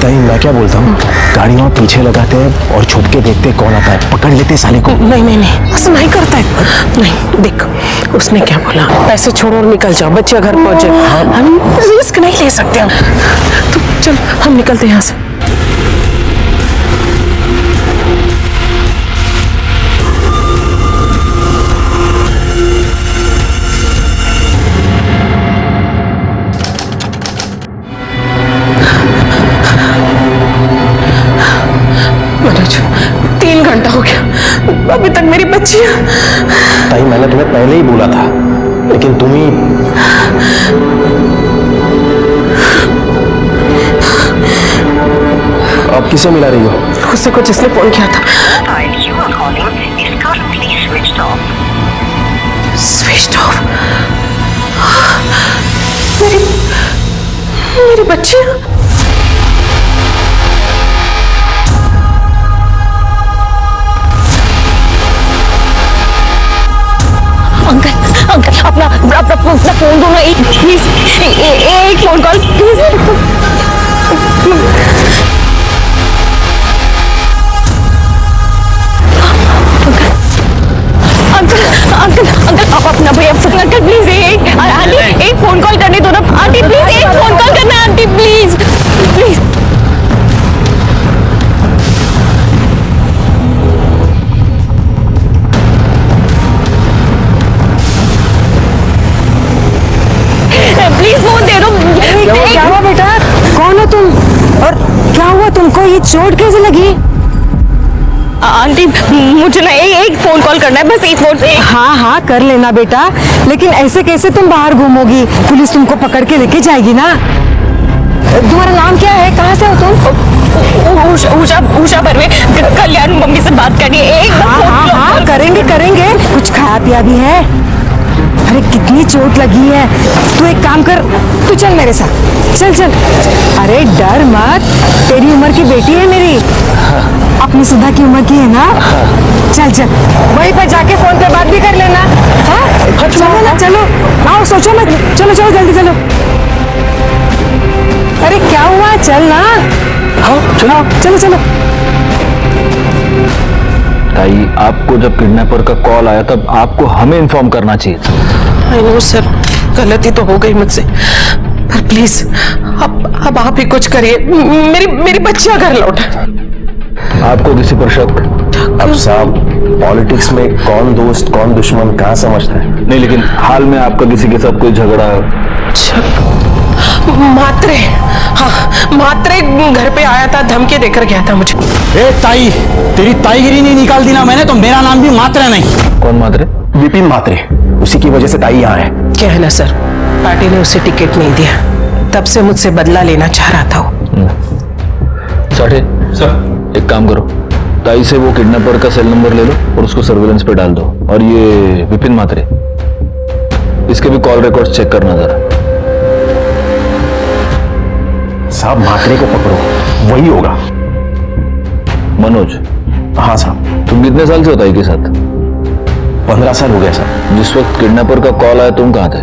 ताई मैं क्या बोलता हूँ, गाड़ी वहाँ पीछे लगाते हैं और छुप के देखते हैं कौन आता है, पकड़ लेते साले को। नहीं ऐसा नहीं करता है। नहीं देख, उसने क्या बोला, पैसे छोड़ो और निकल जाओ, बच्चे घर पहुंचे। हम रिस्क नहीं ले सकते हम। तो चल हम निकलते हैं यहाँ से। मनोज 3 घंटा हो गया, अभी तक मेरी बच्चियां। ताई मैंने तुम्हें पहले ही बोला था, लेकिन तुम ही। अब किसे मिला रही हो? उसे को जिसने फोन किया था। Switch off. मेरी बच्चियां। अंकल अंकल अपना फोन दो ना, एक प्लीज, एक phone call please. Uncle uncle आप अपना भैया अंकल प्लीज आंटी एक फोन कॉल करने दो ना आंटी, प्लीज एक फोन कॉल करना aunty, please please. Please phone दे दो। क्या हुआ बेटा, कौन हो तुम और क्या हुआ तुमको, ये चोट कैसे लगी? आंटी मुझे ना एक फोन कॉल करना है, बस एक फोन। हाँ हाँ कर लेना बेटा, लेकिन ऐसे कैसे तुम बाहर घूमोगी, पुलिस तुमको पकड़ के लेके जाएगी ना। तुम्हारा नाम क्या है, कहाँ से हो तुम? उषा भरवे, कल्याण मम्मी से बात करनी है। हाँ करेंगे करेंगे, कुछ खाया पिया भी है? अरे कितनी चोट लगी है, तू एक काम कर, तू चल मेरे साथ, चल चल। अरे डर मत, तेरी उम्र की बेटी है मेरी, अपनी सुधा की उम्र की है ना। चल चल वहीं पर जाके फोन पे बात भी कर लेना। हाँ चलो ना, चलो आओ, सोचो मत, चलो चलो जल्दी चलो। अरे क्या हुआ, चल ना। हाँ चलो चलो चलो। ताई आपको जब किडनैपर का कॉल आया तब आपको हमें इन्फॉर्म करना चाहिए था। आई नो सर, गलती तो हो गई मुझसे, पर प्लीज अब आप ही कुछ करिए, मेरी बच्चियां घर लौटे। आपको किसी पर शक? अब साहब पॉलिटिक्स में कौन दोस्त कौन दुश्मन कहाँ समझता है। नहीं, लेकिन हाल में आपका किसी के साथ कोई झगड़ा? मात्रे, हाँ मात्रे घर पे आया था, धमकी देकर गया था मुझे। ए ताई, तेरी ताईगिरी नहीं निकाल दी ना मैंने तो मेरा नाम भी मात्रे नहीं। कौन मात्रे? विपिन मात्रे, उसी की वजह से ताई यहाँ है। क्या है ना सर, पार्टी ने उसे टिकट नहीं दिया, तब से मुझसे बदला लेना चाह रहा था वो। साठे सर, एक काम करो, ताई से वो किडनैपर का सेल नंबर ले लो और उसको सर्विलेंस पे डाल दो। और ये विपिन मात्रे, इसके भी कॉल रिकॉर्ड्स चेक करना जरा। साहब मात्रे को पकड़ो, वही होगा। मनोज? हाँ साहब। तुम कितने साल से हो ताई के साथ? 15 साल हो गया सर। जिस वक्त किडनैपर का कॉल आया तुम कहाँ थे?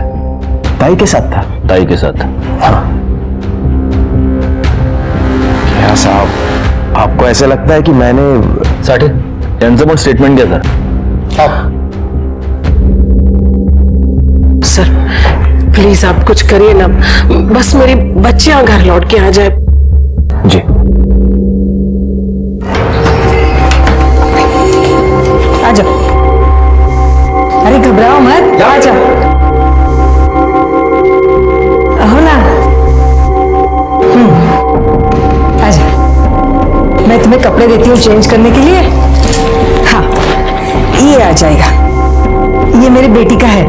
ताई के साथ था। ताई के साथ? हाँ। क्या साहब, आपको ऐसे लगता है कि मैंने? साठे, यांचं स्टेटमेंट क्या सर? सर प्लीज आप कुछ करिए ना, बस मेरी बच्चियां घर लौट के आ जाए। जी आ जाओ। अरे घबराओ मत, आ जाओ। हो ना, आ जाओ। मैं तुम्हें कपड़े देती हूँ चेंज करने के लिए। हाँ ये आ जाएगा, ये मेरी बेटी का है,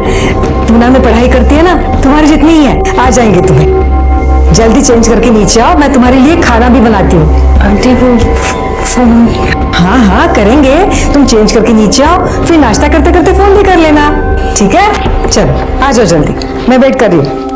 पूना में पढ़ाई करती है ना, तुम्हारी जितनी ही है। आ जाएंगे तुम्हें, जल्दी चेंज करके नीचे आओ, मैं तुम्हारे लिए खाना भी बनाती हूँ। आंटी वो हाँ हाँ करेंगे, तुम चेंज करके नीचे आओ, फिर नाश्ता करते करते फोन भी कर लेना, ठीक है? चलो आ जाओ जल्दी, मैं वेट कर रही हूँ।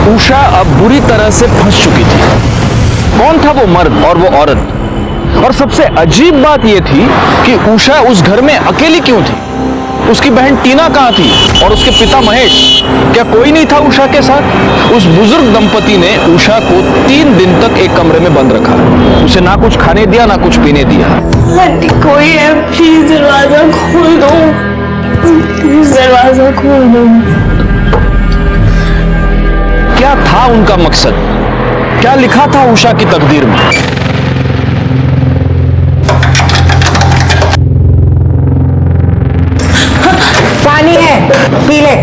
उषा अब बुरी तरह से फंस चुकी थी। कौन था वो मर्द और वो औरत? और सबसे अजीब बात यह थी कि उषा उस घर में अकेली क्यों थी? उसकी बहन टीना कहाँ थी और उसके पिता महेश? क्या कोई नहीं था उषा के साथ? उस बुजुर्ग दंपति ने उषा को 3 दिन तक एक कमरे में बंद रखा, उसे ना कुछ खाने दिया ना कुछ पीने दिया। आंटी कोई है, प्लीज दरवाजा खोल दो, प्लीज दरवाजा खोल दो। क्या था उनका मकसद? क्या लिखा था उषा की तकदीर में? पानी है, पी ले।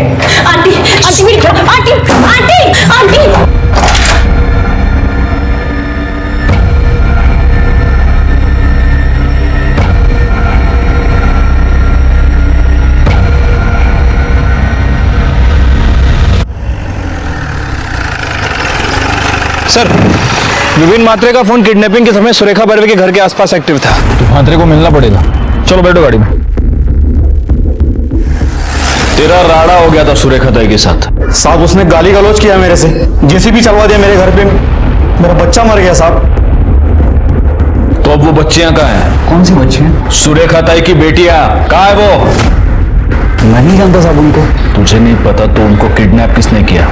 आंटी आंटी मेरी aunty aunty aunty sir, Vipin Matre का फोन किडनैपिंग के समय सुरेखा बर्वे के घर के आसपास एक्टिव था। तो मात्रे को मिलना पड़ेगा। चलो बैठो गाड़ी में। तेरा राड़ा हो गया था सुरेखा ताई के साथ। साहब उसने गाली गलौज किया मेरे से, जेसीबी चलवा दिया मेरे घर पे, मेरा बच्चा मर गया साहब। तो अब वो बच्चियां कहाँ हैं? कौन सी बच्चियां? सुरेखा ताई की बेटियां कहाँ है वो? मैं नहीं जानता साहब उनको। तुझे नहीं पता तो उनको किडनैप किसने किया?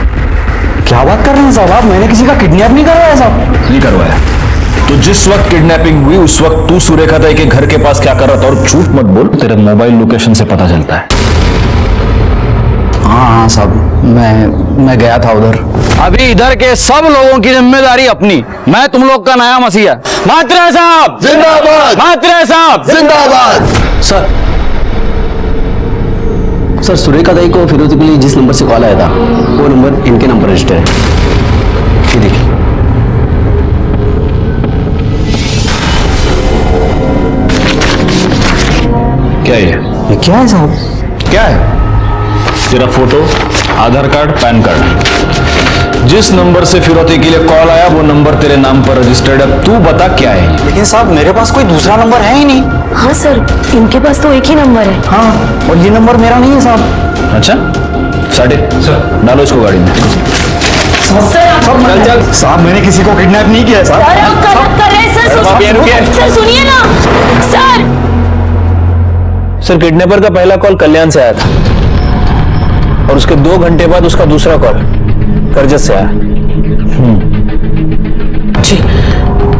क्या बात कर रहे हैं साहब आप? मैंने किसी का किडनैप नहीं करवाया साहब। नहीं करवाया तो जिस वक्त किडनैपिंग हुई उस वक्त तू सुरेखा ताई के घर के पास क्या कर रहा था? और झूठ मत बोल, तेरे मोबाइल लोकेशन से पता चलता है। हाँ साहब, मैं गया था उधर। अभी इधर के सब लोगों की जिम्मेदारी अपनी। मैं तुम लोग का नया मसीहा मात्रे साहब जिंदाबाद, मात्रे साहब जिंदाबाद। सर सुरेखा ताई को फिरोजी के लिए जिस नंबर से कॉल आया था वो नंबर इनके नंबर रजिस्टर है। ये देखिए। क्या ये क्या है साहब? क्या है? तेरा फोटो, आधार कार्ड, पैन कार्ड। जिस नंबर से फिरौती के लिए कॉल आया वो नंबर तेरे नाम पर रजिस्टर्ड है। तू बता क्या है? लेकिन साहब मेरे पास कोई दूसरा नंबर है ही नहीं। हाँ सर, इनके पास तो एक ही नंबर है। हाँ, और ये नंबर मेरा नहीं है साहब। अच्छा, साढ़े डालो इसको गाड़ी में। चल चल साहब, मैंने किसी को किडनैप नहीं किया है सर सुनिए ना सर। सर किडनैपर का पहला कॉल कल्याण से आया था और उसके 2 घंटे बाद उसका दूसरा कॉल करजत से आया। जी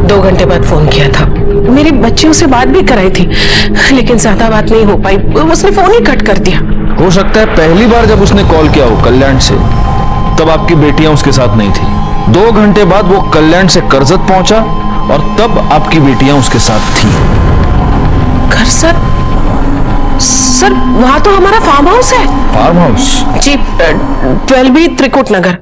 2 घंटे बाद फोन किया था। मेरी बच्चियों से बात भी कराई थी लेकिन ज्यादा बात नहीं हो पाई, उसने फोन ही कट कर दिया। हो सकता है पहली बार जब उसने कॉल किया हो कल्याण से तब आपकी बेटियां उसके साथ नहीं थी। 2 घंटे बाद वो कल्याण से करजत पहुंचा और तब आपकी बेटियां उसके साथ थी। घर सर वहां तो हमारा फार्म हाउस है। Farm house? जी 12B त्रिकुट नगर।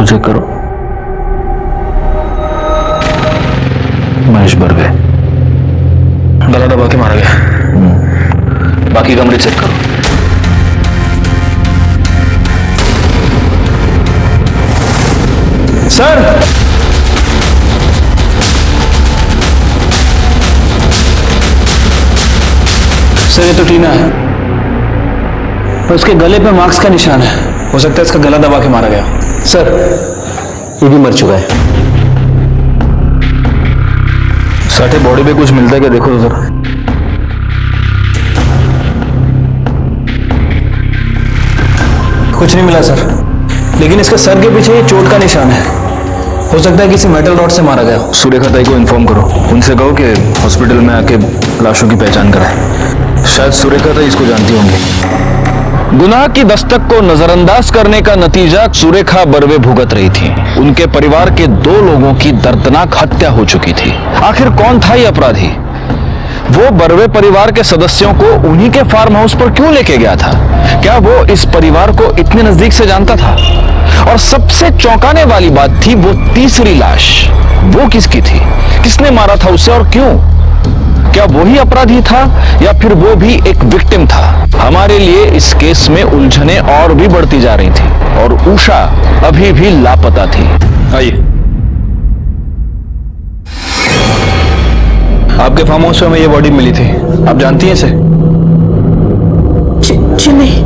चेक करो। महेश बर्वे गला दबा के मारा गया। बाकी कमरे चेक करो। सर ये तो टीना है और उसके गले पे मार्क्स का निशान है। हो सकता है इसका गला दबा के मारा गया। सर ये भी मर चुका है। साठे बॉडी पे कुछ मिलता है क्या? देखो तो सर। कुछ नहीं मिला सर, लेकिन इसके सर के पीछे ये चोट का निशान है। हो सकता है किसी मेटल रॉड से मारा गया। सुरेखा ताई को इन्फॉर्म करो, उनसे कहो कि हॉस्पिटल में आके लाशों की पहचान कराए। शायद सुरेखा ताई इसको जानती होंगी। गुनाह की दस्तक को नजरअंदाज करने का नतीजा सुरेखा बर्वे भुगत रही थी। उनके परिवार के 2 लोगों की दर्दनाक हत्या हो चुकी थी। आखिर कौन था ये अपराधी? वो बर्वे परिवार के सदस्यों को उन्हीं के फार्म हाउस पर क्यों लेके गया था? क्या वो इस परिवार को इतने नजदीक से जानता था? और सबसे चौंकाने वाली बात थी वो तीसरी लाश, वो किसकी थी? किसने मारा था उसे और क्यों? क्या वो ही अपराधी था या फिर वो भी एक विक्टिम था? हमारे लिए इस केस में उलझने और भी बढ़ती जा रही थी और उषा अभी भी लापता थी। आइए, आपके फार्म हाउस में ये बॉडी मिली थी, आप जानती हैं इसे? जी नहीं।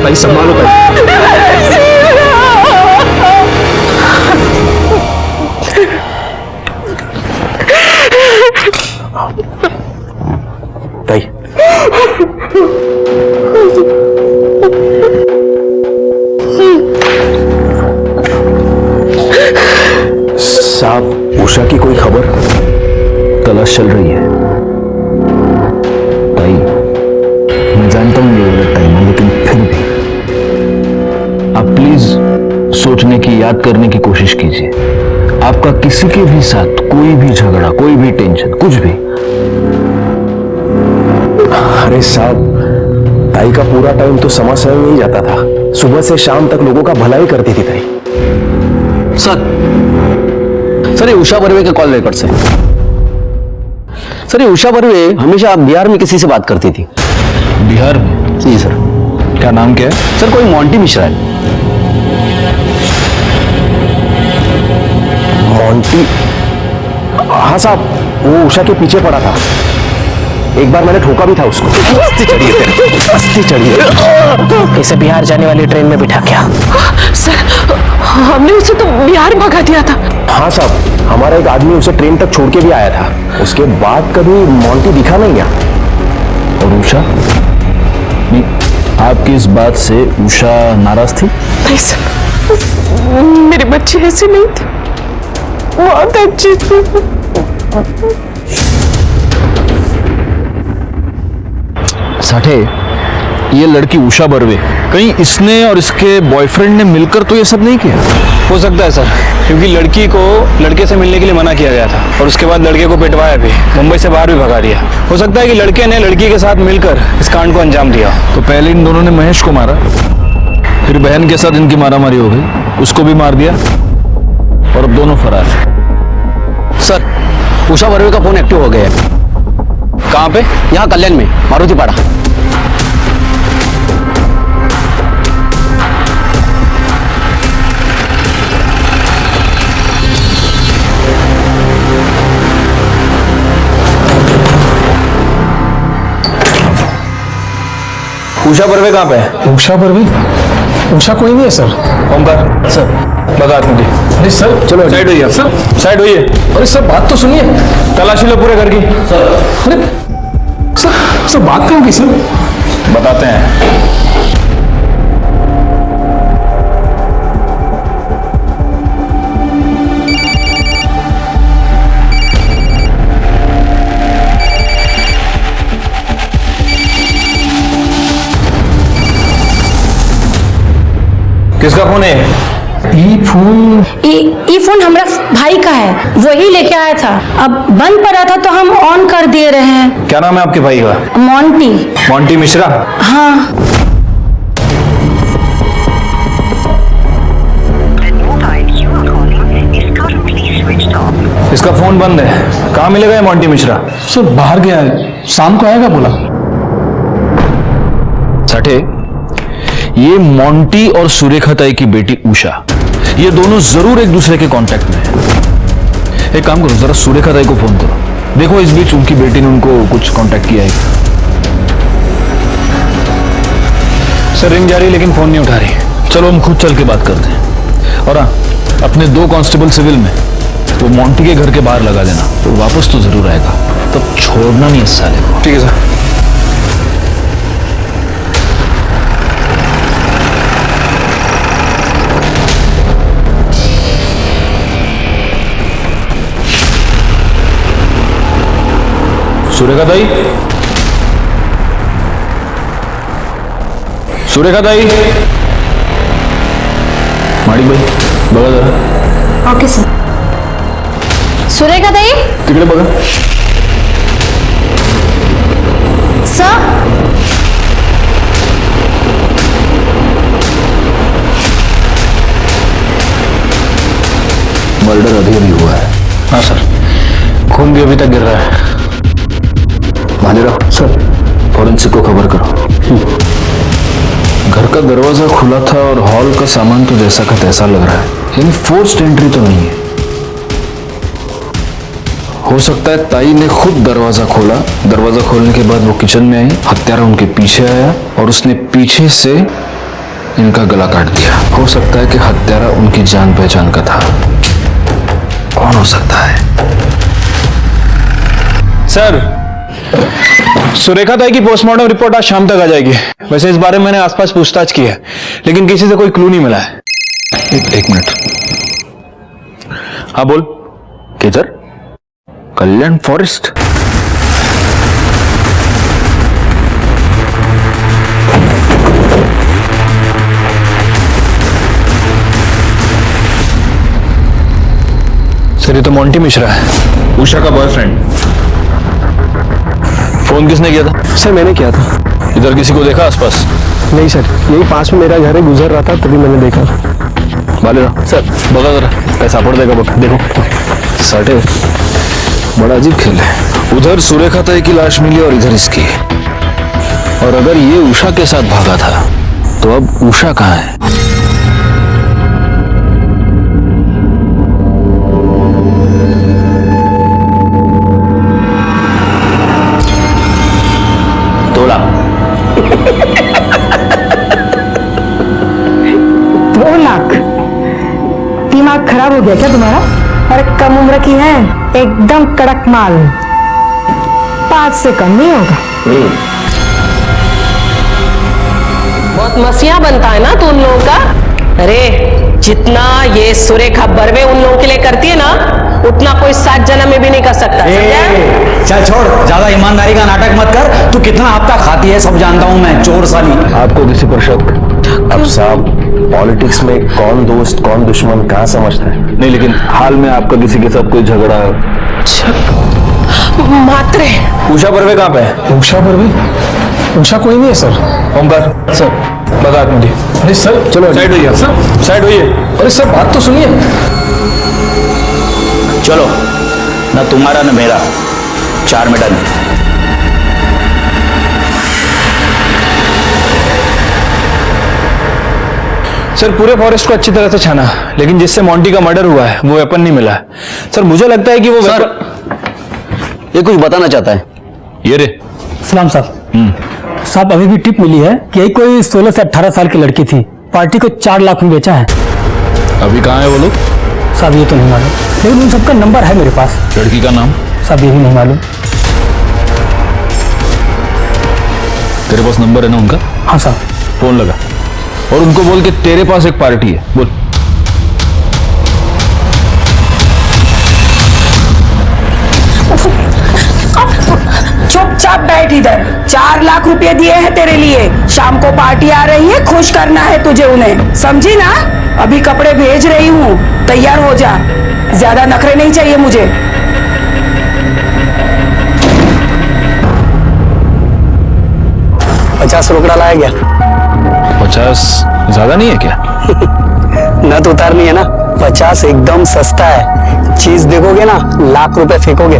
भाई संभालो भाई। चल रही है। भाई मैं जानता हूँ ये गलत टाइम है, लेकिन फिर भी आप प्लीज सोचने की, याद करने की कोशिश कीजिए। आपका किसी के भी साथ कोई भी झगड़ा, कोई भी टेंशन, कुछ भी। अरे साहब, ताई का पूरा टाइम तो समाज सेवा में ही जाता था। सुबह से शाम तक लोगों का भला ही करती थी ताई। सर ये उषा बर्वे के कॉल रिकॉर्ड से। सर ये उषा बर्वे हमेशा बिहार में किसी से बात करती थी। बिहार में? जी सर। क्या नाम क्या है? सर कोई मोंटी मिश्रा है। मोंटी? हाँ साहब, वो उषा के पीछे पड़ा था। एक बार मैंने ठोका भी था उसको। अस्ती चढ़िए तेरे, अस्ती चढ़िए। इसे बिहार जाने वाली ट्रेन में बिठा क्या? सर हमने उसे तो बिहार भगा दिया था। हाँ साहब, हमारा एक आदमी उसे ट्रेन तक छोड़ के भी आया था। उसके बाद कभी मोंटी दिखा नहीं यहाँ। और उषा? नहीं, आपकी इस बात से उषा नाराज थी? नहीं सर, मेरे बच्चे ऐसे नहीं थे, बहुत अच्छी थी। साठे, ये लड़की उषा बर्वे, कहीं इसने और इसके बॉयफ्रेंड ने मिलकर तो ये सब नहीं किया? हो सकता है सर, क्योंकि लड़की को लड़के से मिलने के लिए मना किया गया था और उसके बाद लड़के को पिटवाया भी, मुंबई से बाहर भी भगा दिया। हो सकता है कि लड़के ने लड़की के साथ मिलकर इस कांड को अंजाम दिया। तो पहले इन दोनों ने महेश को मारा, फिर बहन के साथ इनकी मारामारी हो गई, उसको भी मार दिया और अब दोनों फरार हैं। सर उषा बर्वे का फोन एक्टिव हो गया है। कहाँ पे? यहाँ कल्याण में, मारुति पाड़ा। उषा बर्वे कहाँ पे है? उषा बर्वे? उषा कोई नहीं है सर। ओमकार सर बता मुझे। अरे सर चलो साइड होइए सर, साइड होइए। अरे सर बात तो सुनिए। तलाशी लो पूरे घर की। अरे सर बात कहाँ की सर? बताते हैं। किसका फोन है? ये फोन हमारा भाई का है, वही लेके आया था। अब बंद पड़ा था तो हम ऑन कर दे रहे हैं। क्या नाम है आपके भाई का? मोंटी। मोंटी मिश्रा? हाँ। इसका फोन बंद है, कहाँ मिलेगा ये मोंटी मिश्रा? सर बाहर गया है, शाम को आएगा बोला। साठे, ये मोंटी और सुरेखा ताई की बेटी उषा, ये दोनों जरूर एक दूसरे के कांटेक्ट में हैं। एक काम करो, जरा सुरेखा ताई को फोन करो, देखो इस बीच उनकी बेटी ने उनको कुछ कांटेक्ट किया है। सर रिंग जा रही लेकिन फोन नहीं उठा रही। चलो हम खुद चल के बात करते हैं। और हाँ, अपने 2 कांस्टेबल सिविल में वो मोंटी के घर के बाहर लगा देना, तो वापस तो जरूर आएगा, तब छोड़ना नहीं इस साले को। ठीक है सर। सुरेखा ताई, सुरेखा ताई। माड़ी भाई बघा जरा। Okay sir. सुरेखा ताई? तिकडे बघा। सर मर्डर अभी अभी हुआ है। हाँ सर, खून भी अभी तक गिर रहा है। भालेराव सर, फॉरेंसिक को खबर करो। घर का दरवाजा खुला था और हॉल का सामान तो जैसा का तैसा लग रहा है, यानी फोर्स्ड एंट्री तो नहीं है। हो सकता है ताई ने खुद दरवाजा खोला, दरवाजा खोलने के बाद वो किचन में आई, हत्यारा उनके पीछे आया और उसने पीछे से इनका गला काट दिया। हो सकता है कि हत्यारा उनकी जान पहचान का था। कौन हो सकता है? सर, सुरेखा ताई की पोस्टमार्टम रिपोर्ट आज शाम तक आ जाएगी। वैसे इस बारे में मैंने आसपास पूछताछ की है, लेकिन किसी से कोई क्लू नहीं मिला है। एक मिनट। हाँ बोल। किधर? कल्याण फॉरेस्ट? सर ये तो मोंटी मिश्रा है, उषा का बॉयफ्रेंड। फोन किसने किया था? सर मैंने किया था। इधर किसी को देखा आसपास? नहीं सर, यही पास में मेरा घर है, गुजर रहा था तभी मैंने देखा। बालेरा सर बगा जरा कैसा पड़ देगा बका, देखो साटे। बड़ा अजीब खेल है, उधर सुरेखा ताई की लाश मिली और इधर इसकी। और अगर ये उषा के साथ भागा था तो अब उषा कहाँ है? तोला 2 लाख? दिमाग खराब हो गया क्या तुम्हारा? अरे कम उम्र की है, एकदम कड़क माल, 5 से कम नहीं होगा। बहुत मसिया बनता है ना तू उन लोगों का। अरे जितना ये सुरेखा बर्वे उन लोगों के लिए करती है ना, उतना कोई 7 जन्म में भी नहीं कर सकता। चल छोड़, ज्यादा ईमानदारी का नाटक मत कर। तू कितना हफ्ता खाती है सब जानता हूं मैं, चोर साली। आपको किसी पर शक? अब साहब पॉलिटिक्स में कौन दोस्त कौन दुश्मन कहाँ समझता है? नहीं, लेकिन हाल में आपका किसी के साथ कोई झगड़ा? मात्रे उषा बर्वे कहाँ पे है? उषा बर्वे? उषा कोई नहीं है सर। ओमकार सर बता मुझे। अरे सर चलो साइड होइए सर, साइड होइए। अरे सर बात तो सुनिए। चलो ना तुम्हारा ना मेरा, 4 में डन। सर पूरे फॉरेस्ट को अच्छी तरह से छाना, लेकिन जिससे मोंटी का मर्डर हुआ है वो वेपन नहीं मिला है। सर मुझे लगता है कि वो सर ये कुछ बताना चाहता है। ये रे सलाम साहब। साहब अभी भी टिप मिली है कि यही कोई 16 से 18 साल की लड़की थी, पार्टी को 4 लाख में बेचा है। अभी कहाँ है वो लोग? साहब ये तो नहीं मालूम, लेकिन उन सबका नंबर है मेरे पास। लड़की का नाम? साहब ये भी नहीं मालूम। तेरे पास नंबर है ना उनका? हाँ साहब। फोन लगा और उनको बोल के तेरे पास एक पार्टी है, बोल। चुपचाप बैठ इधर। 4 लाख रुपए दिए हैं तेरे लिए, शाम को पार्टी आ रही है, खुश करना है तुझे उन्हें, समझी ना? अभी कपड़े भेज रही हूँ, तैयार हो जा, ज्यादा नखरे नहीं चाहिए मुझे। ₹50 रोकड़ा लाया गया। 50 ज्यादा नहीं है क्या? न तो उतारनी है ना, 50 एकदम सस्ता है। चीज देखोगे ना, लाख रुपए फेंकोगे।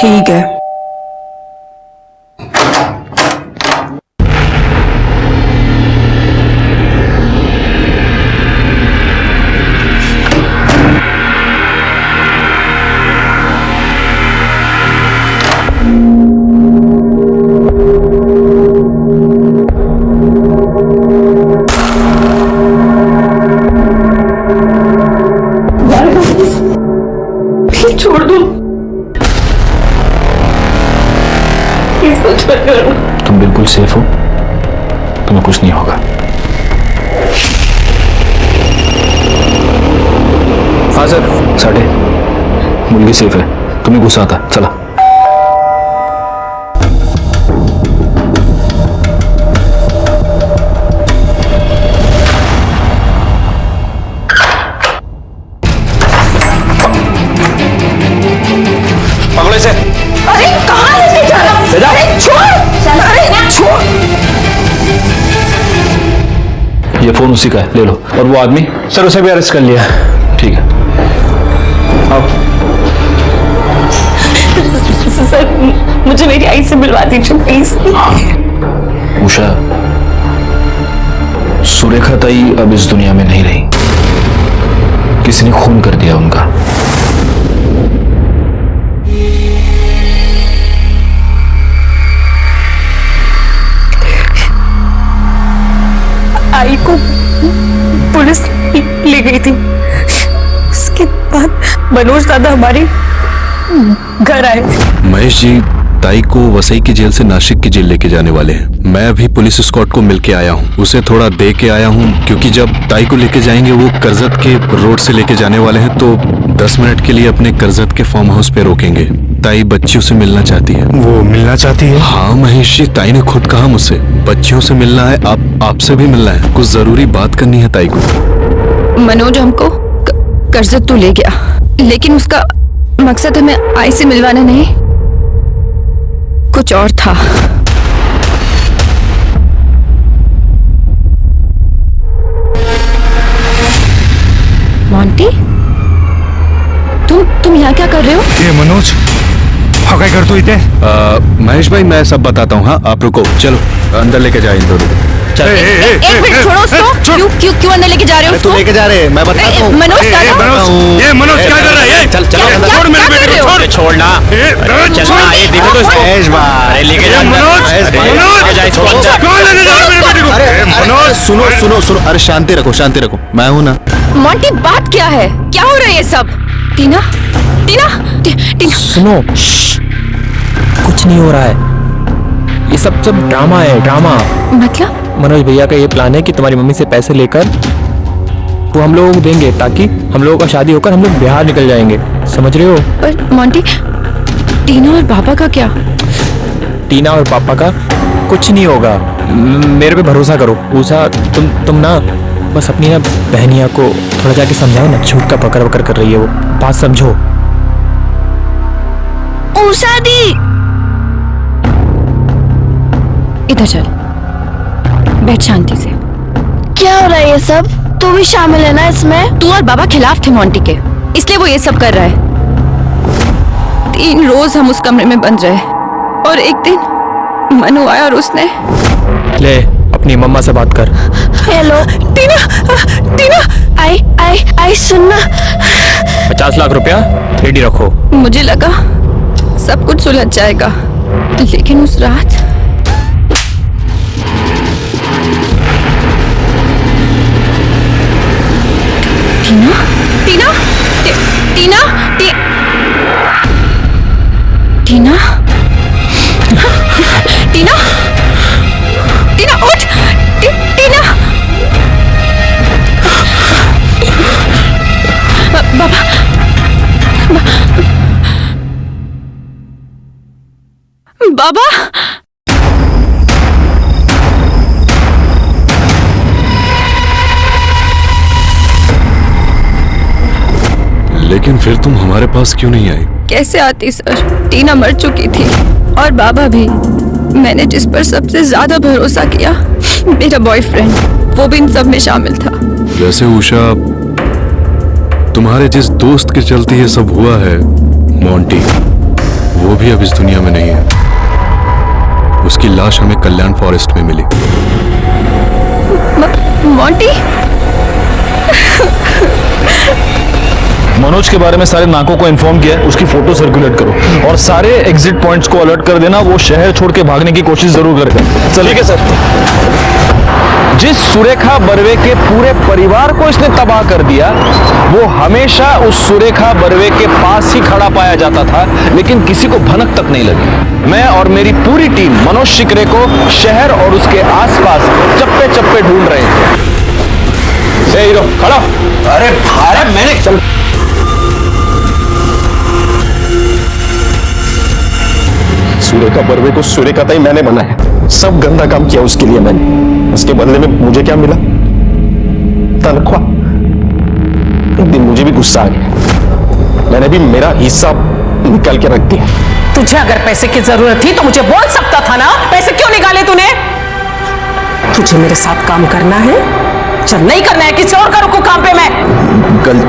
ठीक है। छोड़ दो, तुम बिल्कुल सेफ हो, तुम्हें कुछ नहीं होगा। हाँ सर। साढ़े मुर्गी सेफ है, तुम्हें गुस्सा आता? चला। पकड़ो इसे। अरे कहाँ लेके जा रहा? अरे छोड़, अरे छोड़। ये फोन उसी का है, ले लो। और वो आदमी? सर उसे भी अरेस्ट कर लिया। ठीक है आओ। सर मुझे मेरी आई से मिलवा दीजिए प्लीज। उषा, सुरेखा ताई अब इस दुनिया में नहीं रही, किसी ने खून कर दिया उनका। आई को पुलिस ले गई थी, उसके बाद मनोज दादा हमारे घर आए। महेश जी, ताई को वसई की जेल से नासिक की जेल लेके जाने वाले हैं। मैं अभी पुलिस स्क्वाड को मिलके आया हूँ, उसे थोड़ा दे के आया हूँ, क्योंकि जब ताई को लेके जाएंगे वो करजत के रोड से लेके जाने वाले हैं, तो 10 मिनट के लिए अपने करजत के फार्म हाउस पे रोकेंगे। ताई बच्चियों से मिलना चाहती है। वो मिलना चाहती है? हाँ महेश जी, ताई ने खुद कहा मुझसे बच्चियों से मिलना है, आपसे भी मिलना है, कुछ जरूरी बात करनी है ताई को। मनोज हमको कर्जत तो ले गया, लेकिन उसका मकसद हमें आई से मिलवाना नहीं, कुछ और था। मोंटी, तुम यहाँ क्या कर रहे हो? ये मनोज क्या करते हो इतने? महेश भाई मैं सब बताता हूँ। हाँ आप रुको, चलो अंदर लेके जाए इन दोनों को। एक मिनट छोड़ो उसको। क्यों अंदर लेके जा रहे हो उसको? लेके जा रहे हैं, मैं बताता हूँ। मनोज ये मनोज क्या कर रहा है? चल छोड़ मेरे बेटे को, छोड़। छोड़ना चलना, ये देखो तो महेश भाई, लेके जा मनोज सुनो सुनो सुनो, अरे शांति रखो शांति रखो, मैं हूँ ना। मोंटी बात क्या है? क्या हो रहा है ये सब? टीना टीना टीना सुनो, कुछ नहीं हो रहा है, ये सब ड्रामा है, ड्रामा। मतलब? मनोज भैया का ये प्लान है कि तुम्हारी मम्मी से पैसे लेकर वो हम लोगों को देंगे ताकि हम लोगों का शादी होकर हम लोग बिहार निकल जाएंगे, समझ रहे हो? पर मोंटी, टीना और पापा का क्या? टीना और पापा का कुछ नहीं होगा, मेरे पे भरोसा करो। उषा तुम ना बस अपनी ना बहनिया को थोड़ा जाके समझाओ ना, झूठ का पकड़ वकड़ कर रही है वो, बात समझो। उषा दी, इधर चल, बैठ शांति से। क्या हो रहा है ये सब? तू भी शामिल है ना इसमें? तू और बाबा खिलाफ थे मोंटी के, इसलिए वो ये सब कर रहा है। 3 रोज हम उस कमरे में बंद रहे और एक दिन मनु आया और उसने ले अपनी मम्मा से बात कर। हेलो टीना, टीना आई सुनना। 50 लाख रुपया रेडी रखो। मुझे लगा सब कुछ सुलझ जाएगा, लेकिन उस रात टीना टीना टीना टीना टीना टीना उठ, टीना। बाबा बाबा लेकिन फिर तुम हमारे पास क्यों नहीं आई? कैसे आती सर, टीना मर चुकी थी और बाबा भी। मैंने जिस पर सबसे ज्यादा भरोसा किया, मेरा बॉयफ्रेंड, वो भी इन सब में शामिल था। वैसे उषा, तुम्हारे जिस दोस्त के चलते ये सब हुआ है, मोंटी, वो भी अब इस दुनिया में नहीं है। उसकी लाश हमें कल्याण फॉरेस्ट में मिली। मोंटी? मनोज के बारे में सारे नाकों को इन्फॉर्म किया है, उसकी फोटो सर्कुलेट करो और सारे एग्जिट पॉइंट्स को अलर्ट कर देना, वो शहर छोड़ के भागने की कोशिश जरूर करेगा। चलिए। ठीक है सर। जिस सुरेखा बर्वे के पूरे परिवार को इसने तबाह कर दिया, वो हमेशा उस सुरेखा बर्वे के पास ही खड़ा पाया जाता था, लेकिन किसी को भनक तक नहीं लगी। मैं और मेरी पूरी टीम मनोज शिकरे को शहर और उसके आसपास चप्पे चप्पे ढूंढ रहे थे। ए हीरो खड़ा। अरे मैंने चल सुरेखा बर्वे को सुरेखा ताई मैंने बनाया, सब गंदा काम किया उसके लिए मैंने। उसके बदले में मुझे क्या मिला? तनख्वाह। एक दिन मुझे भी गुस्सा आ गया, मैंने भी मेरा हिस्सा निकाल के रख दिया। तुझे अगर पैसे की जरूरत थी तो मुझे बोल सकता था ना, पैसे क्यों निकाले तूने? तुझे मेरे साथ काम करना है? चल, नहीं करना है किसी और का रुकू काम पे। मैं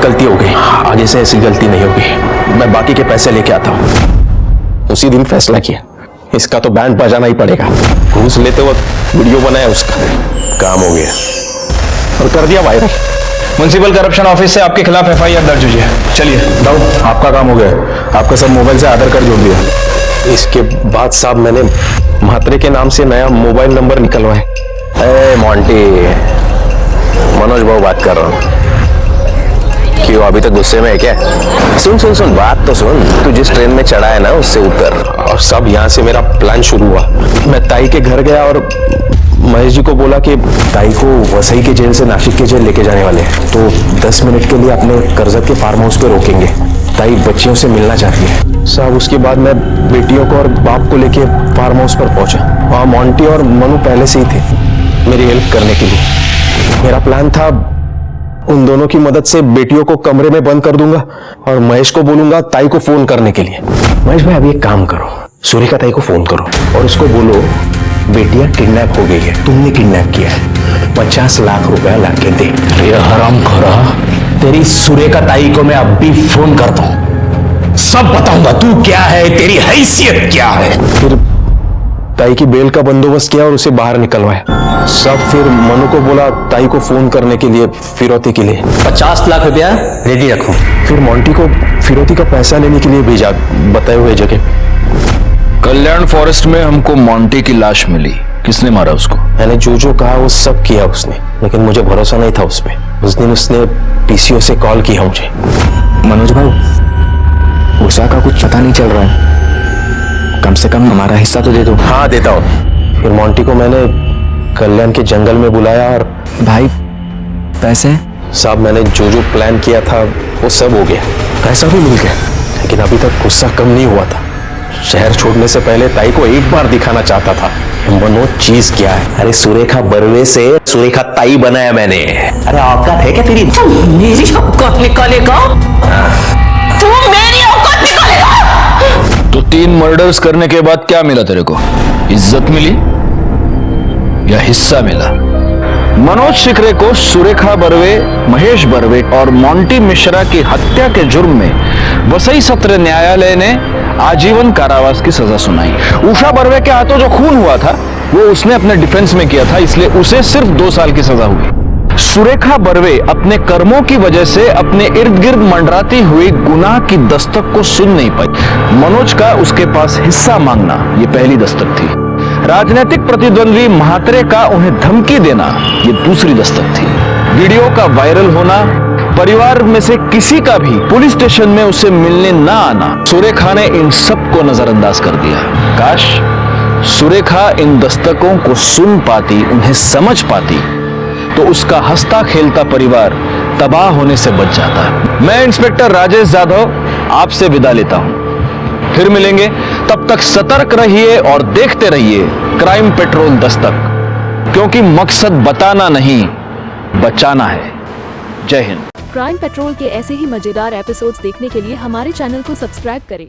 गलती हो गई, आगे से ऐसी गलती नहीं होगी। मैं बाकी के पैसे लेके आता हूँ। उसी दिन फैसला किया, इसका तो बैंड बजाना ही पड़ेगा। घूस लेते वक्त वीडियो बनाया उसका, काम हो गया और कर दिया वायरल। म्युनिसिपल करप्शन ऑफिस से आपके खिलाफ FIR दर्ज हुई है। चलिए दाऊद, आपका काम हो गया। आपका सब मोबाइल से आधार कार्ड जोड़ दिया। इसके बाद साहब मैंने म्हात्रे के नाम से नया मोबाइल नंबर निकलवाए। मोंटी, मनोज बाबू बात कर रहा हूँ। क्यों अभी तक गुस्से में है क्या? सुन बात तो सुन। तू जिस ट्रेन में चढ़ा है ना, उससे उतर। और सब यहाँ से मेरा प्लान शुरू हुआ। मैं ताई के घर गया और महेश जी को बोला कि ताई को वसई के जेल से नासिक के जेल लेके जाने वाले हैं, तो 10 मिनट के लिए अपने कर्जत के फार्म हाउस पे रोकेंगे। ताई बच्चियों से मिलना चाहती है। साहब उसके बाद मैं बेटियों को और बाप को लेके फार्म हाउस पर पहुंचा। वहाँ मोंटी और मनु पहले से ही थे मेरी हेल्प करने के लिए। मेरा प्लान था उन दोनों की मदद से बेटियों को कमरे में बंद कर दूंगा और महेश को बोलूंगा ताई को फोन करने के लिए। महेश भाई, अभी एक काम करो, सुरेखा ताई को फोन करो और उसको बोलो बेटियां किडनैप हो गई है, तुमने किडनैप किया है, 50 लाख रुपया लाके दे। ये हरामखोरा, तेरी सुरेखा ताई को मैं अब भी फोन करता हूं, सब बताऊंगा तू क्या है, तेरी हैसियत क्या है। फिर ताई की बेल का बंदोबस्त किया और उसे बाहर निकलवाया। सब फिर मनु को बोला ताई को फोन करने के लिए फिरौती के लिए 50 लाख रुपया रेडी रखो। फिर मोंटी को फिरौती का पैसा लेने के लिए भेजा बताए हुए जगह। कल्याण फॉरेस्ट में हमको मोंटी की लाश मिली। किसने मारा उसको? मैंने जो कहा वो सब किया उसने, लेकिन मुझे भरोसा नहीं था उस पर। उस दिन उसने पीसीओ से कॉल किया मुझे। मनोज भाई, उषा का कुछ पता नहीं चल रहा है, कम से कम हमारा हिस्सा तो दे दो। हाँ देता हूँ। फिर मोंटी को मैंने कल्याण के जंगल में बुलाया और भाई पैसे? साहब मैंने जो प्लान किया था वो सब हो गया, पैसा भी मिल गया, लेकिन अभी तक गुस्सा कम नहीं हुआ था। शहर छोड़ने से पहले ताई को एक बार दिखाना चाहता था मनो चीज क्या है। अरे सुरेखा बर्वे से सुरेखा ताई बनाया मैंने। अरे औकात है क्या तेरी? मेरी औकात निकालेगा? तू मेरी औकात निकालेगा? तो 3 मर्डर्स करने के बाद क्या मिला तेरे को? इज्जत मिली या हिस्सा मिला? मनोज शिकरे को सुरेखा बर्वे, महेश बर्वे और मोंटी मिश्रा की हत्या के जुर्म में वसई सत्र न्यायालय ने आजीवन कारावास की सजा सुनाई। उषा बर्वे के हाथों जो खून हुआ था वो उसने अपने डिफेंस में किया था, इसलिए उसे सिर्फ 2 साल की सजा हुई। सुरेखा बर्वे अपने कर्मों की वजह से अपने इर्द गिर्द मंडराती हुई गुनाह की दस्तक को सुन नहीं पाई। मनोज का उसके पास हिस्सा मांगना ये पहली दस्तक थी। राजनीतिक प्रतिद्वंदी महात्रे का उन्हें धमकी देना ये दूसरी दस्तक थी। वीडियो का वायरल होना, परिवार में से किसी का भी पुलिस स्टेशन में उसे मिलने ना आना, सुरेखा ने इन सब को नजरअंदाज कर दिया। काश सुरेखा इन दस्तकों को सुन पाती, उन्हें समझ पाती, तो उसका हंसता खेलता परिवार तबाह होने से बच जाता। मैं इंस्पेक्टर राजेश यादव आपसे विदा लेता हूं, फिर मिलेंगे। तब तक सतर्क रहिए और देखते रहिए क्राइम पेट्रोल दस्तक, क्योंकि मकसद बताना नहीं, बचाना है। जय हिंद। क्राइम पेट्रोल के ऐसे ही मजेदार एपिसोड्स देखने के लिए हमारे चैनल को सब्सक्राइब करें।